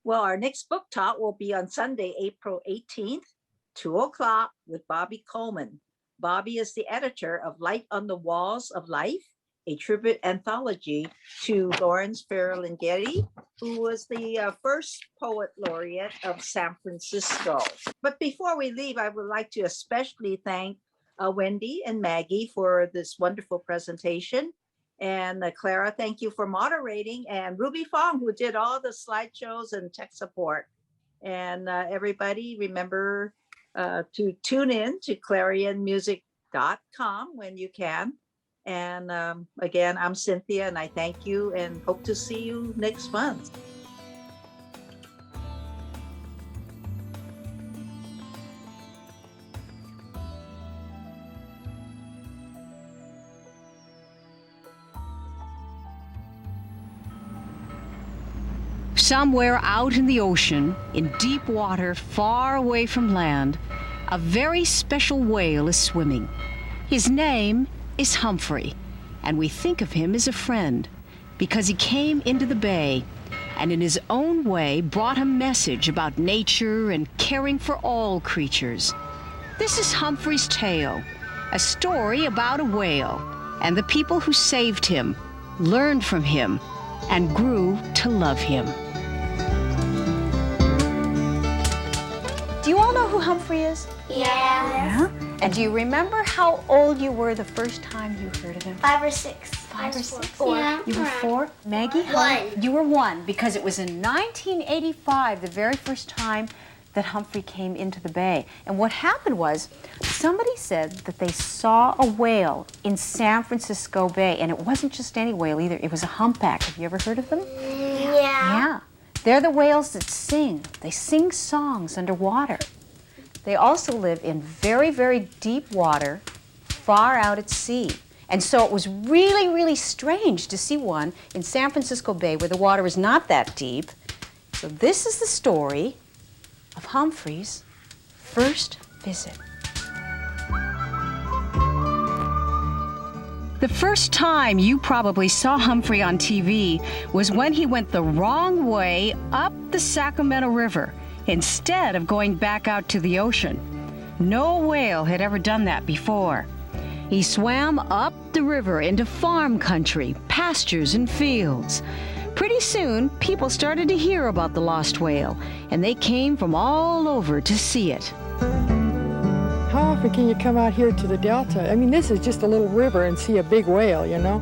Well, our next book talk will be on Sunday, April 18th, 2:00 with Bobby Coleman. Bobby is the editor of Light on the Walls of Life, a tribute anthology to Lawrence Ferlinghetti, who was the first poet laureate of San Francisco. But before we leave, I would like to especially thank Wendy and Maggie for this wonderful presentation. And Clara, thank you for moderating, and Ruby Fong, who did all the slideshows and tech support. And everybody, remember to tune in to clarionmusic.com when you can. And again, I'm Cynthia, and I thank you and hope to see you next month. Somewhere out in the ocean, in deep water far away from land, a very special whale is swimming. His name is Humphrey, and we think of him as a friend because he came into the bay and in his own way brought a message about nature and caring for all creatures. This is Humphrey's tale, a story about a whale and the people who saved him, learned from him, and grew to love him. Do you all know who Humphrey is? Yeah. And do you remember how old you were the first time you heard of him? 5 or 6. 5 or 6? Yeah. You were 4? Maggie? 1. You were 1 because it was in 1985, the very first time that Humphrey came into the bay. And what happened was somebody said that they saw a whale in San Francisco Bay, and it wasn't just any whale either. It was a humpback. Have you ever heard of them? Yeah. Yeah. They're the whales that sing. They sing songs underwater. They also live in very, very deep water, far out at sea. And so it was really, really strange to see one in San Francisco Bay where the water is not that deep. So this is the story of Humphrey's first visit. The first time you probably saw Humphrey on TV was when he went the wrong way up the Sacramento River instead of going back out to the ocean. No whale had ever done that before. He swam up the river into farm country, pastures and fields. Pretty soon, people started to hear about the lost whale, and they came from all over to see it. How often can you come out here to the Delta? I mean, this is just a little river and see a big whale, you know?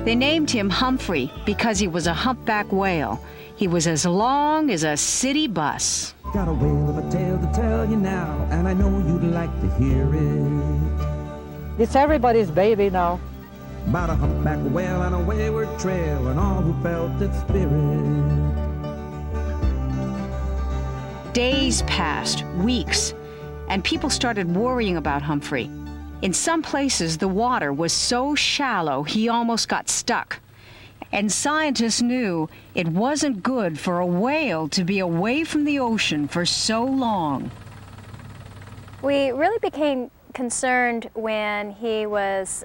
They named him Humphrey because he was a humpback whale. He was as long as a city bus. Got a whale of a tale to tell you now, and I know you'd like to hear it. It's everybody's baby now. About a humpback whale on a wayward trail, and all who felt its spirit. Days passed, weeks, and people started worrying about Humphrey. In some places, the water was so shallow he almost got stuck. And scientists knew it wasn't good for a whale to be away from the ocean for so long. We really became concerned when he was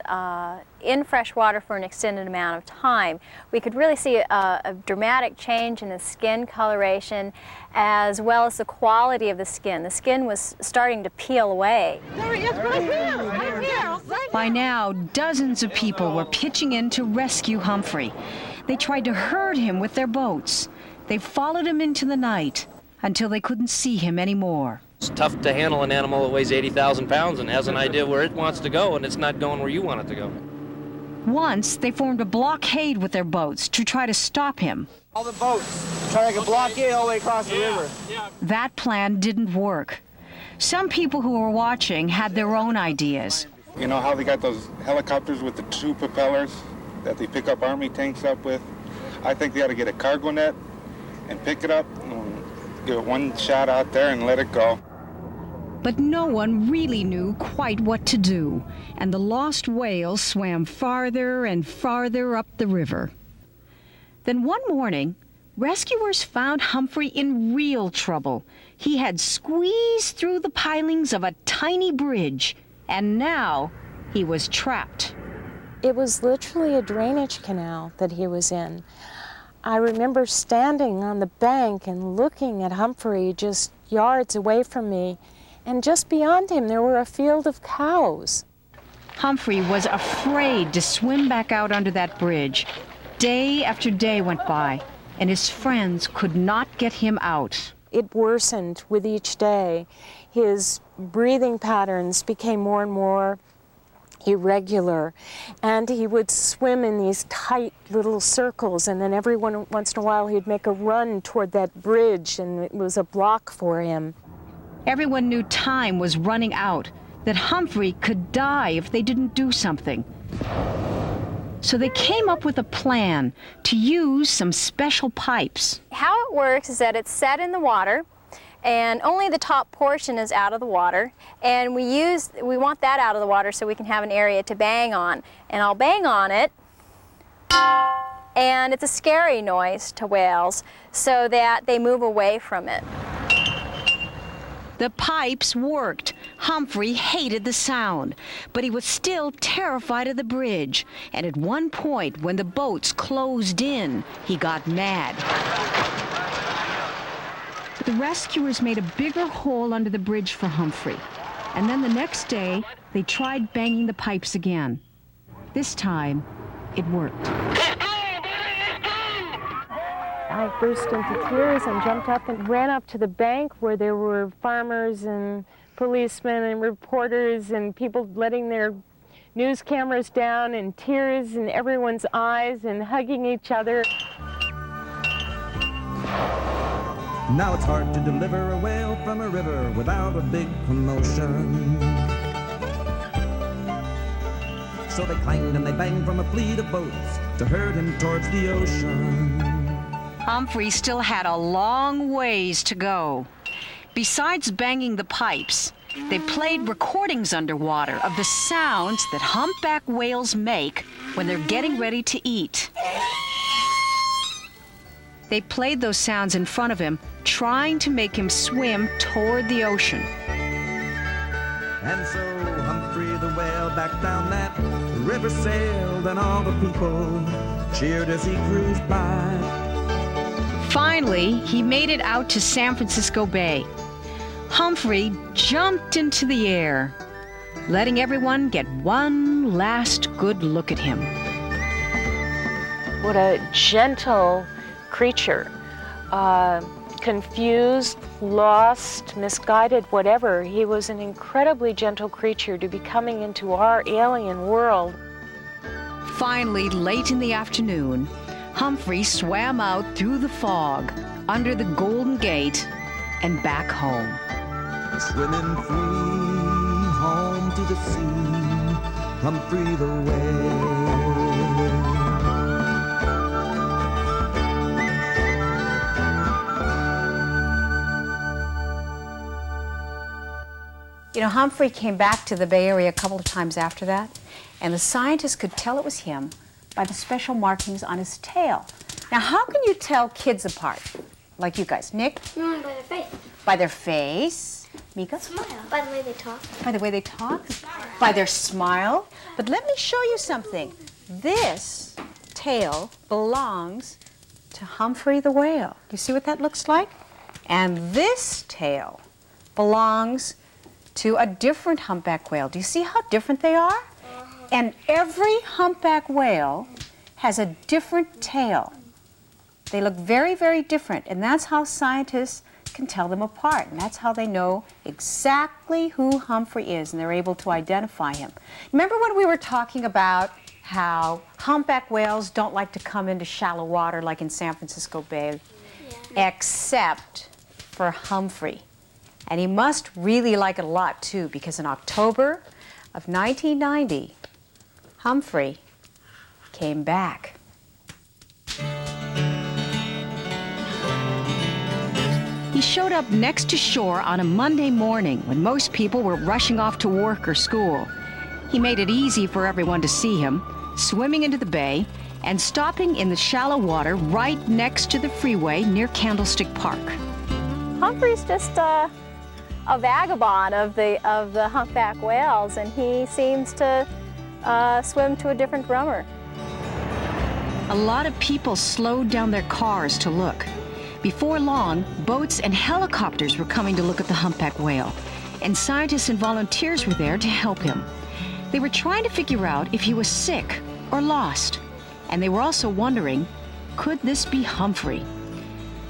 in fresh water for an extended amount of time. We could really see a dramatic change in his skin coloration as well as the quality of the skin. The skin was starting to peel away. There he is, right here, right here. By now, dozens of people were pitching in to rescue Humphrey. They tried to herd him with their boats. They followed him into the night until they couldn't see him anymore. It's tough to handle an animal that weighs 80,000 pounds and has an idea where it wants to go, and it's not going where you want it to go. Once, they formed a blockade with their boats to try to stop him. All the boats try to make a blockade all the way across the river. That plan didn't work. Some people who were watching had their own ideas. You know how they got those helicopters with the 2 propellers that they pick up Army tanks up with? I think they ought to get a cargo net and pick it up and give it one shot out there and let it go. But no one really knew quite what to do, and the lost whale swam farther and farther up the river. Then one morning, rescuers found Humphrey in real trouble. He had squeezed through the pilings of a tiny bridge, and now he was trapped. It was literally a drainage canal that he was in. I remember standing on the bank and looking at Humphrey just yards away from me, and just beyond him there were a field of cows. Humphrey was afraid to swim back out under that bridge. Day after day went by, and his friends could not get him out. It worsened with each day. His breathing patterns became more and more irregular, and he would swim in these tight little circles, and then every once in a while he'd make a run toward that bridge, and it was a block for him. Everyone knew time was running out, that Humphrey could die if they didn't do something. So they came up with a plan to use some special pipes. How it works is that it's set in the water, and only the top portion is out of the water, and we want that out of the water so we can have an area to bang on. And I'll bang on it, and it's a scary noise to whales so that they move away from it. The pipes worked. Humphrey hated the sound, but he was still terrified of the bridge. And at one point, when the boats closed in, he got mad. The rescuers made a bigger hole under the bridge for Humphrey. And then the next day, they tried banging the pipes again. This time, it worked. I burst into tears and jumped up and ran up to the bank where there were farmers and policemen and reporters and people letting their news cameras down, and tears in everyone's eyes and hugging each other. Now it's hard to deliver a whale from a river without a big commotion. So they clanged and they banged from a fleet of boats to herd him towards the ocean. Humphrey still had a long ways to go. Besides banging the pipes, they played recordings underwater of the sounds that humpback whales make when they're getting ready to eat. They played those sounds in front of him, trying to make him swim toward the ocean. And so Humphrey the Whale back down that river sailed, and all the people cheered as he cruised by. Finally, he made it out to San Francisco Bay. Humphrey jumped into the air, letting everyone get one last good look at him. What a gentle creature. Confused, lost, misguided, whatever. He was an incredibly gentle creature to be coming into our alien world. Finally, late in the afternoon, Humphrey swam out through the fog, under the Golden Gate, and back home. Swimming free, home to the sea, Humphrey the Whale. You know, Humphrey came back to the Bay Area a couple of times after that, and the scientists could tell it was him by the special markings on his tail. Now, how can you tell kids apart? Like you guys. Nick? No, by their face. By their face. Mika? Smile. By the way they talk. By the way they talk? By their smile. But let me show you something. This tail belongs to Humphrey the Whale. You see what that looks like? And this tail belongs to a different humpback whale. Do you see how different they are? And every humpback whale has a different tail. They look very, very different, and that's how scientists can tell them apart, and that's how they know exactly who Humphrey is, and they're able to identify him. Remember when we were talking about how humpback whales don't like to come into shallow water like in San Francisco Bay? Yeah. Except for Humphrey. And he must really like it a lot, too, because in October, of 1990, Humphrey came back. He showed up next to shore on a Monday morning when most people were rushing off to work or school. He made it easy for everyone to see him, swimming into the bay and stopping in the shallow water right next to the freeway near Candlestick Park. Humphrey's just a vagabond of the humpback whales, and he seems to swim to a different drummer. A lot of people slowed down their cars to look. Before long, boats and helicopters were coming to look at the humpback whale, and scientists and volunteers were there to help him. They were trying to figure out if he was sick or lost, and they were also wondering, could this be Humphrey?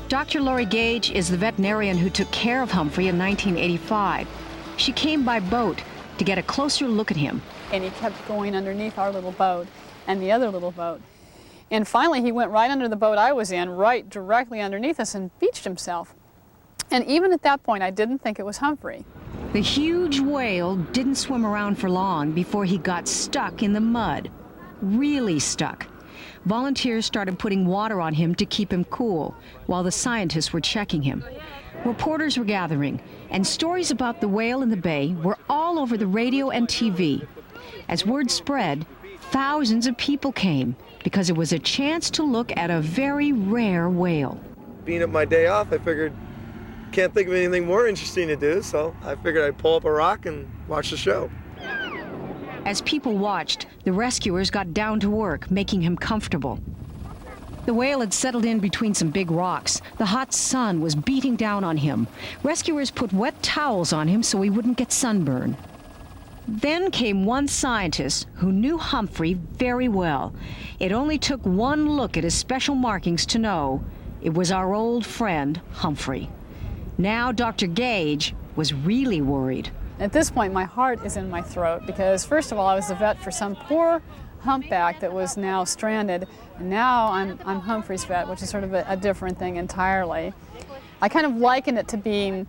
Dr. Lori Gage is the veterinarian who took care of Humphrey in 1985. She came by boat to get a closer look at him. And he kept going underneath our little boat and the other little boat. And finally, he went right under the boat I was in, right directly underneath us, and beached himself. And even at that point, I didn't think it was Humphrey. The huge whale didn't swim around for long before he got stuck in the mud. Really stuck. Volunteers started putting water on him to keep him cool, while the scientists were checking him. Reporters were gathering, and stories about the whale in the bay were all over the radio and TV. As word spread, thousands of people came, because it was a chance to look at a very rare whale. Being at my day off, I figured, can't think of anything more interesting to do, so I figured I'd pull up a rock and watch the show. As people watched, the rescuers got down to work, making him comfortable. The whale had settled in between some big rocks. The hot sun was beating down on him. Rescuers put wet towels on him so he wouldn't get sunburn. Then came one scientist who knew Humphrey very well. It only took one look at his special markings to know it was our old friend, Humphrey. Now Dr. Gage was really worried. At this point, my heart is in my throat because, first of all, I was the vet for some poor humpback that was now stranded, and now I'm Humphrey's vet, which is sort of a different thing entirely. I kind of liken it to being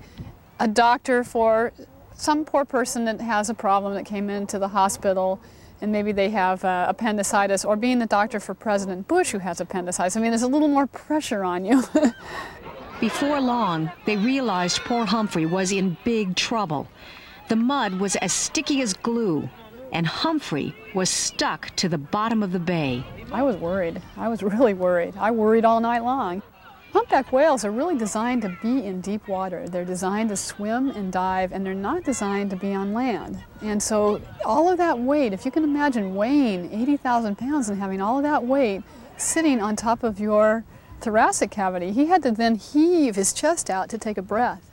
a doctor for some poor person that has a problem that came into the hospital and maybe they have appendicitis, or being the doctor for President Bush who has appendicitis. I mean, there's a little more pressure on you. Before long, they realized poor Humphrey was in big trouble. The mud was as sticky as glue, and Humphrey was stuck to the bottom of the bay. I was worried. I was really worried. I worried all night long. Humpback whales are really designed to be in deep water. They're designed to swim and dive, and they're not designed to be on land. And so all of that weight, if you can imagine weighing 80,000 pounds and having all of that weight sitting on top of your thoracic cavity, he had to then heave his chest out to take a breath.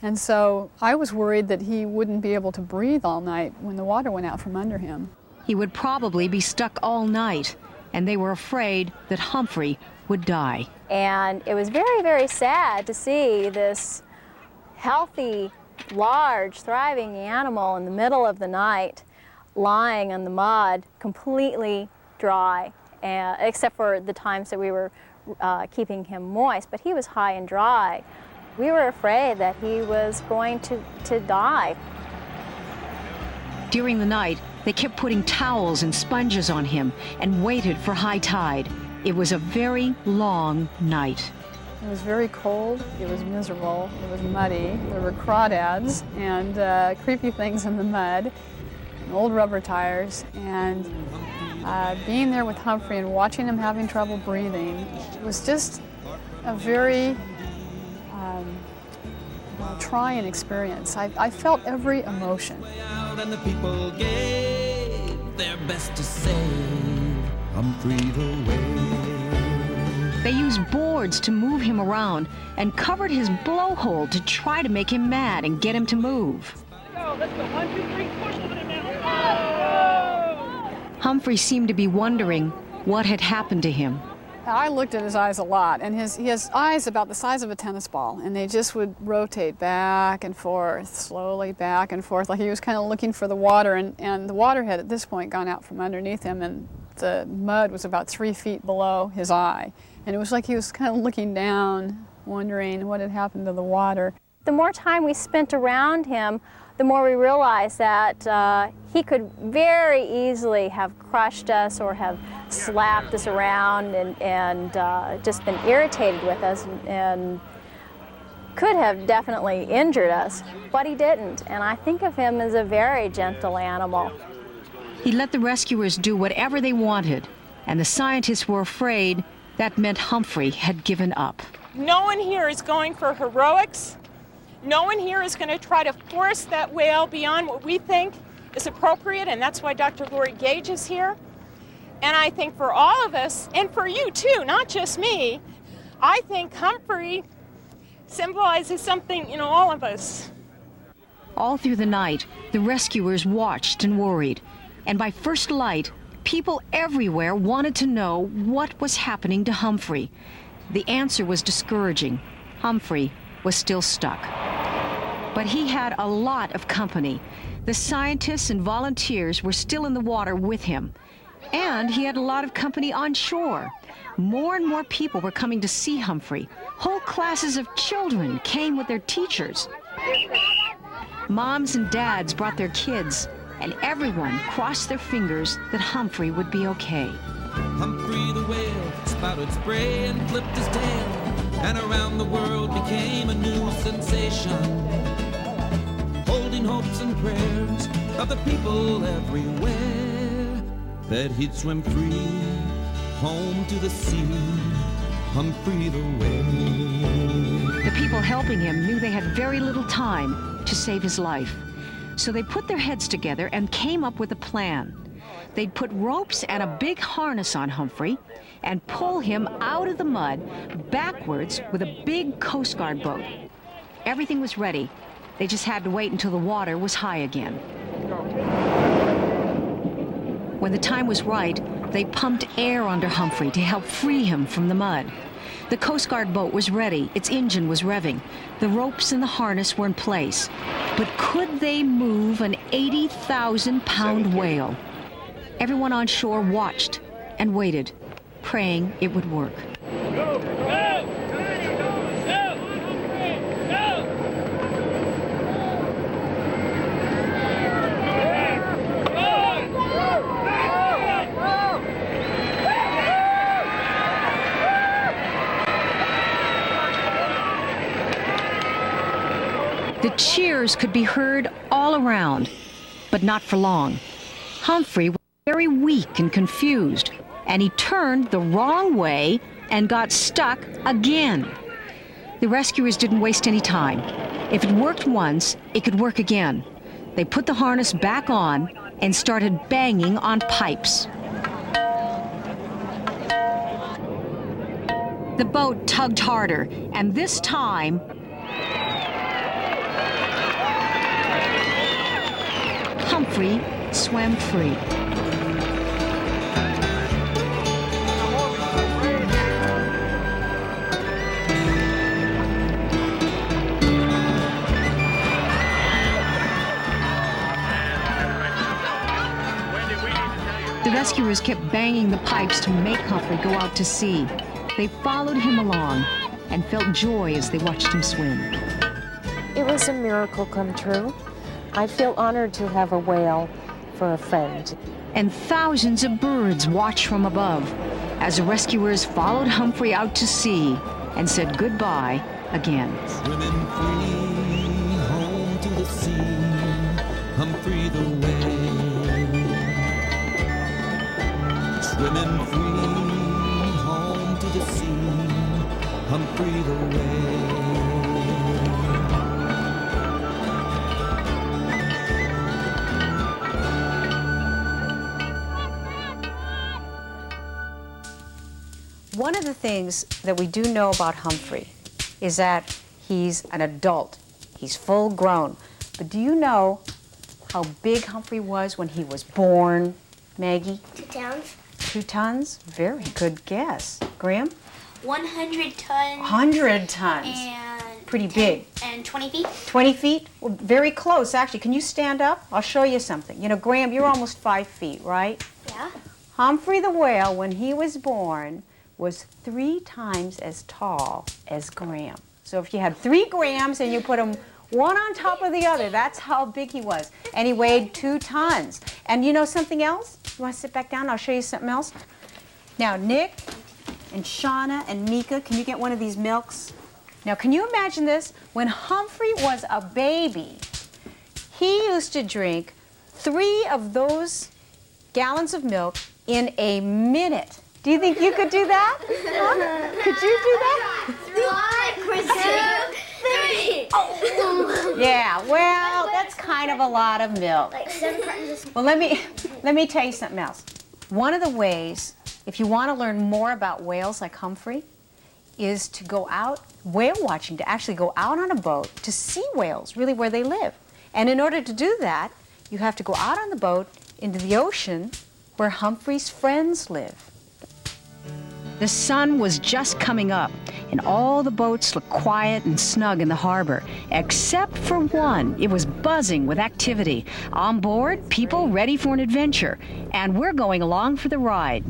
And so I was worried that he wouldn't be able to breathe all night when the water went out from under him. He would probably be stuck all night, and they were afraid that Humphrey would die. And it was very, very sad to see this healthy, large, thriving animal in the middle of the night lying on the mud, completely dry, except for the times that we were keeping him moist, but he was high and dry. We were afraid that he was going to die. During the night, they kept putting towels and sponges on him and waited for high tide. It was a very long night. It was very cold, it was miserable, it was muddy. There were crawdads and creepy things in the mud, and old rubber tires, and being there with Humphrey and watching him having trouble breathing was just a very trying experience. I felt every emotion. And the people gave their best to save Humphrey the Whale. They used boards to move him around and covered his blowhole to try to make him mad and get him to move. Go, let's go. 1, 2, 3, push a little bit now. Humphrey seemed to be wondering what had happened to him. I looked at his eyes a lot, and he has eyes about the size of a tennis ball, and they just would rotate back and forth, slowly back and forth, like he was kind of looking for the water, and the water had at this point gone out from underneath him, and the mud was about 3 feet below his eye. And it was like he was kind of looking down, wondering what had happened to the water. The more time we spent around him, the more we realize that he could very easily have crushed us or have slapped us around and just been irritated with us and could have definitely injured us, but he didn't. And I think of him as a very gentle animal. He let the rescuers do whatever they wanted, and the scientists were afraid that meant Humphrey had given up. No one here is going for heroics. No one here is going to try to force that whale beyond what we think is appropriate, and that's why Dr. Lori Gage is here. And I think for all of us, and for you too, not just me, I think Humphrey symbolizes something in all of us. All through the night, the rescuers watched and worried. And by first light, people everywhere wanted to know what was happening to Humphrey. The answer was discouraging. Humphrey was still stuck. But he had a lot of company. The scientists and volunteers were still in the water with him. And he had a lot of company on shore. More and more people were coming to see Humphrey. Whole classes of children came with their teachers. Moms and dads brought their kids, and everyone crossed their fingers that Humphrey would be okay. Humphrey the whale spouted spray and flipped his tail, and around the world became a new sensation, holding hopes and prayers of the people everywhere, that he'd swim free home to the sea, Humphrey the whale. The people helping him knew they had very little time to save his life. So they put their heads together and came up with a plan. They'd put ropes and a big harness on Humphrey and pull him out of the mud backwards with a big Coast Guard boat. Everything was ready. They just had to wait until the water was high again. When the time was right, they pumped air under Humphrey to help free him from the mud. The Coast Guard boat was ready. Its engine was revving. The ropes and the harness were in place. But could they move an 80,000-pound whale? Everyone on shore watched and waited, praying it would work. Go, go! The cheers could be heard all around, but not for long. Humphrey was very weak and confused, and he turned the wrong way and got stuck again. The rescuers didn't waste any time. If it worked once, it could work again. They put the harness back on and started banging on pipes. The boat tugged harder, and this time, Humphrey swam free. The rescuers kept banging the pipes to make Humphrey go out to sea. They followed him along and felt joy as they watched him swim. It was a miracle come true. I feel honored to have a whale for a friend. And thousands of birds watched from above as the rescuers followed Humphrey out to sea and said goodbye again. Swimming free home to the sea, Humphrey the Whale. Swimming free home to the sea, Humphrey the Whale. One of the things that we do know about Humphrey is that he's an adult. He's full grown. But do you know how big Humphrey was when he was born, Maggie? 2 tons. 2 tons? Very good guess. Graham? 100 tons. 100 tons. And pretty big. And 20 feet. 20 feet? Well, very close, actually. Can you stand up? I'll show you something. You know, Graham, you're almost 5 feet, right? Yeah. Humphrey the Whale, when he was born, was 3 times as tall as Graham. So if you had 3 Grahams and you put them one on top of the other. That's how big he was. And he weighed 2 tons. And you know something else? You want to sit back down? I'll show you something else. Now, Nick and Shauna and Mika, can you get one of these milks? Now, can you imagine this? When Humphrey was a baby, he used to drink 3 of those gallons of milk in a minute. Do you think you could do that? Huh? Could you do that? 1, 2, 3. Oh. Yeah, well, that's kind of a lot of milk. Like 7 cartons of Well, let me tell you something else. One of the ways, if you want to learn more about whales like Humphrey, is to go out whale watching, to actually go out on a boat to see whales, really where they live. And in order to do that, you have to go out on the boat into the ocean where Humphrey's friends live. The sun was just coming up, and all the boats looked quiet and snug in the harbor, except for one. It was buzzing with activity. On board, people ready for an adventure, and we're going along for the ride.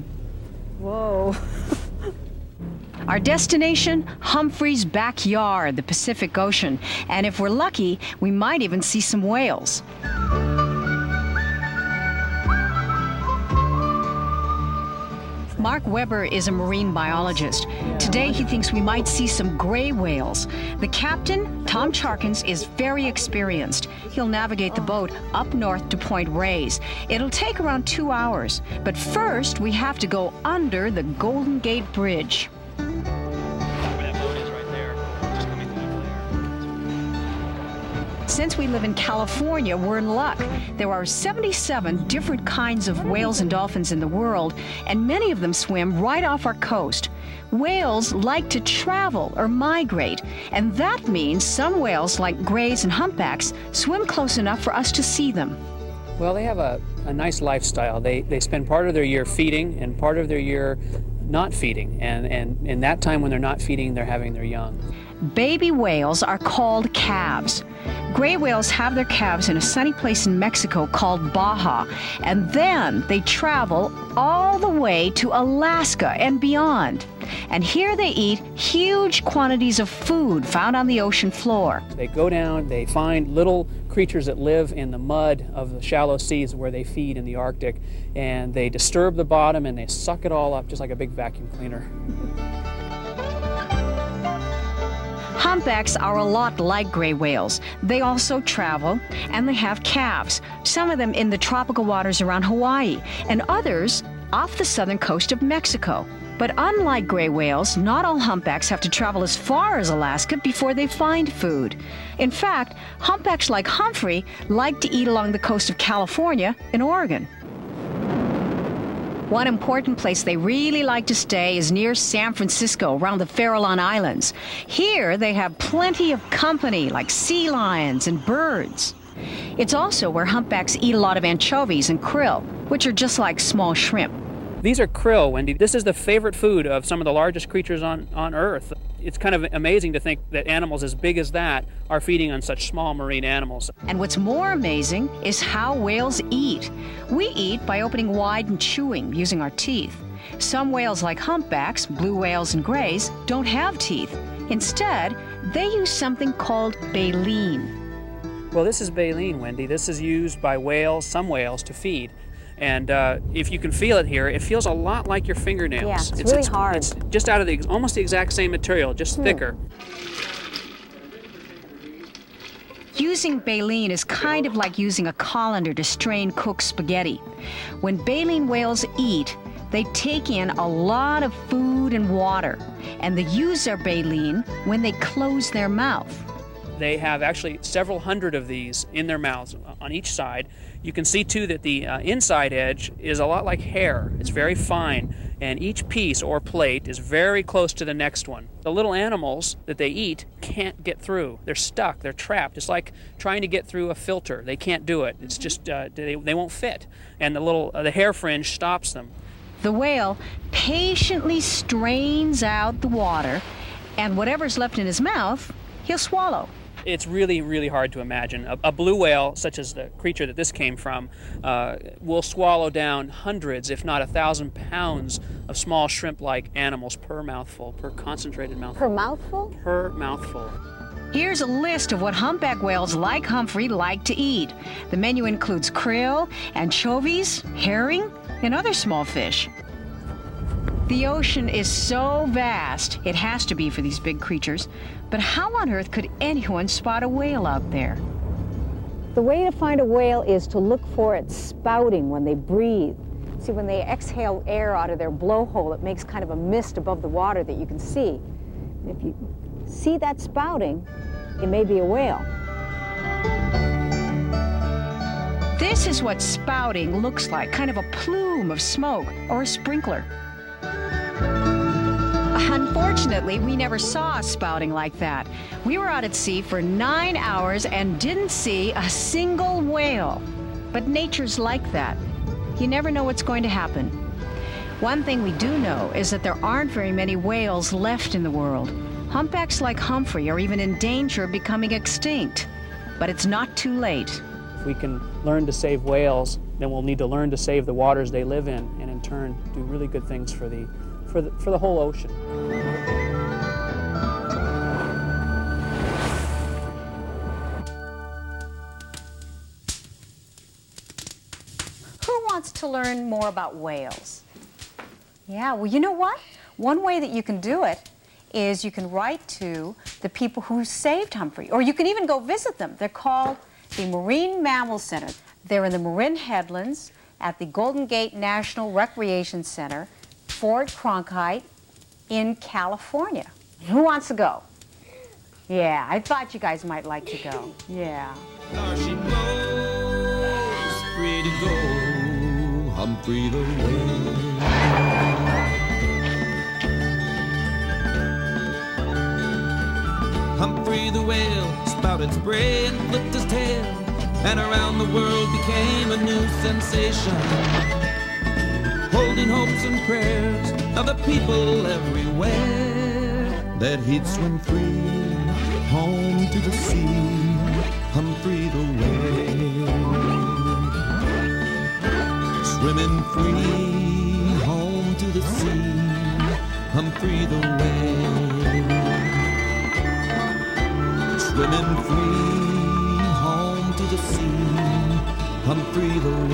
Whoa. Our destination, Humphrey's backyard, the Pacific Ocean, and if we're lucky, we might even see some whales. Mark Weber is a marine biologist. Today he thinks we might see some gray whales. The captain, Tom Charkins, is very experienced. He'll navigate the boat up north to Point Reyes. It'll take around 2 hours, but first we have to go under the Golden Gate Bridge. Since we live in California, we're in luck. There are 77 different kinds of whales and dolphins in the world, and many of them swim right off our coast. Whales like to travel or migrate, and that means some whales, like grays and humpbacks, swim close enough for us to see them. Well, they have a nice lifestyle. They spend part of their year feeding and part of their year not feeding, and in that time when they're not feeding, they're having their young. Baby whales are called calves. Gray whales have their calves in a sunny place in Mexico called Baja, and then they travel all the way to Alaska and beyond. And here they eat huge quantities of food found on the ocean floor. They go down, they find little creatures that live in the mud of the shallow seas where they feed in the Arctic, and they disturb the bottom and they suck it all up just like a big vacuum cleaner. Humpbacks are a lot like gray whales. They also travel, and they have calves, some of them in the tropical waters around Hawaii, and others off the southern coast of Mexico. But unlike gray whales, not all humpbacks have to travel as far as Alaska before they find food. In fact, humpbacks like Humphrey like to eat along the coast of California and Oregon. One important place they really like to stay is near San Francisco, around the Farallon Islands. Here, they have plenty of company, like sea lions and birds. It's also where humpbacks eat a lot of anchovies and krill, which are just like small shrimp. These are krill, Wendy. This is the favorite food of some of the largest creatures on Earth. It's kind of amazing to think that animals as big as that are feeding on such small marine animals. And what's more amazing is how whales eat. We eat by opening wide and chewing using our teeth. Some whales, like humpbacks, blue whales, and grays, don't have teeth. Instead, they use something called baleen. Well, this is baleen, Wendy. This is used by whales, some whales, to feed. And if you can feel it here, it feels a lot like your fingernails. Yeah, it's really hard. It's just out of almost the exact same material, just thicker. Using baleen is kind of like using a colander to strain cooked spaghetti. When baleen whales eat, they take in a lot of food and water, and they use their baleen when they close their mouth. They have actually several hundred of these in their mouths on each side. You can see too that the inside edge is a lot like hair. It's very fine, and each piece or plate is very close to the next one. The little animals that they eat can't get through. They're stuck, they're trapped. It's like trying to get through a filter. They can't do it. It's just, they won't fit. And the hair fringe stops them. The whale patiently strains out the water, and whatever's left in his mouth, he'll swallow. It's really, really hard to imagine. A blue whale, such as the creature that this came from, will swallow down hundreds, if not 1,000 pounds of small shrimp-like animals per mouthful, per concentrated mouthful. Per mouthful? Per mouthful. Here's a list of what humpback whales like Humphrey like to eat. The menu includes krill, anchovies, herring, and other small fish. The ocean is so vast, it has to be for these big creatures. But how on earth could anyone spot a whale out there? The way to find a whale is to look for it spouting when they breathe. See, when they exhale air out of their blowhole, it makes kind of a mist above the water that you can see. If you see that spouting, it may be a whale. This is what spouting looks like, kind of a plume of smoke or a sprinkler. Unfortunately, we never saw a spouting like that. We were out at sea for 9 hours and didn't see a single whale. But nature's like that. You never know what's going to happen. One thing we do know is that there aren't very many whales left in the world. Humpbacks like Humphrey are even in danger of becoming extinct. But it's not too late. If we can learn to save whales, then we'll need to learn to save the waters they live in, and in turn do really good things for the whole ocean. Who wants to learn more about whales? Yeah, well, you know what? One way that you can do it is you can write to the people who saved Humphrey, or you can even go visit them. They're called the Marine Mammal Center. They're in the Marin Headlands at the Golden Gate National Recreation Center, Fort Cronkite in California. Who wants to go? Yeah, I thought you guys might like to go. Yeah. There she goes, free to go, Humphrey the Whale. Humphrey the Whale spouted spray and flipped his tail, and around the world became a new sensation, holding hopes and prayers of the people everywhere, that he'd swim free home to the sea, Humphrey the Whale. Swimming free home to the sea, Humphrey the Whale. Swimming free home to the sea, Humphrey the Whale.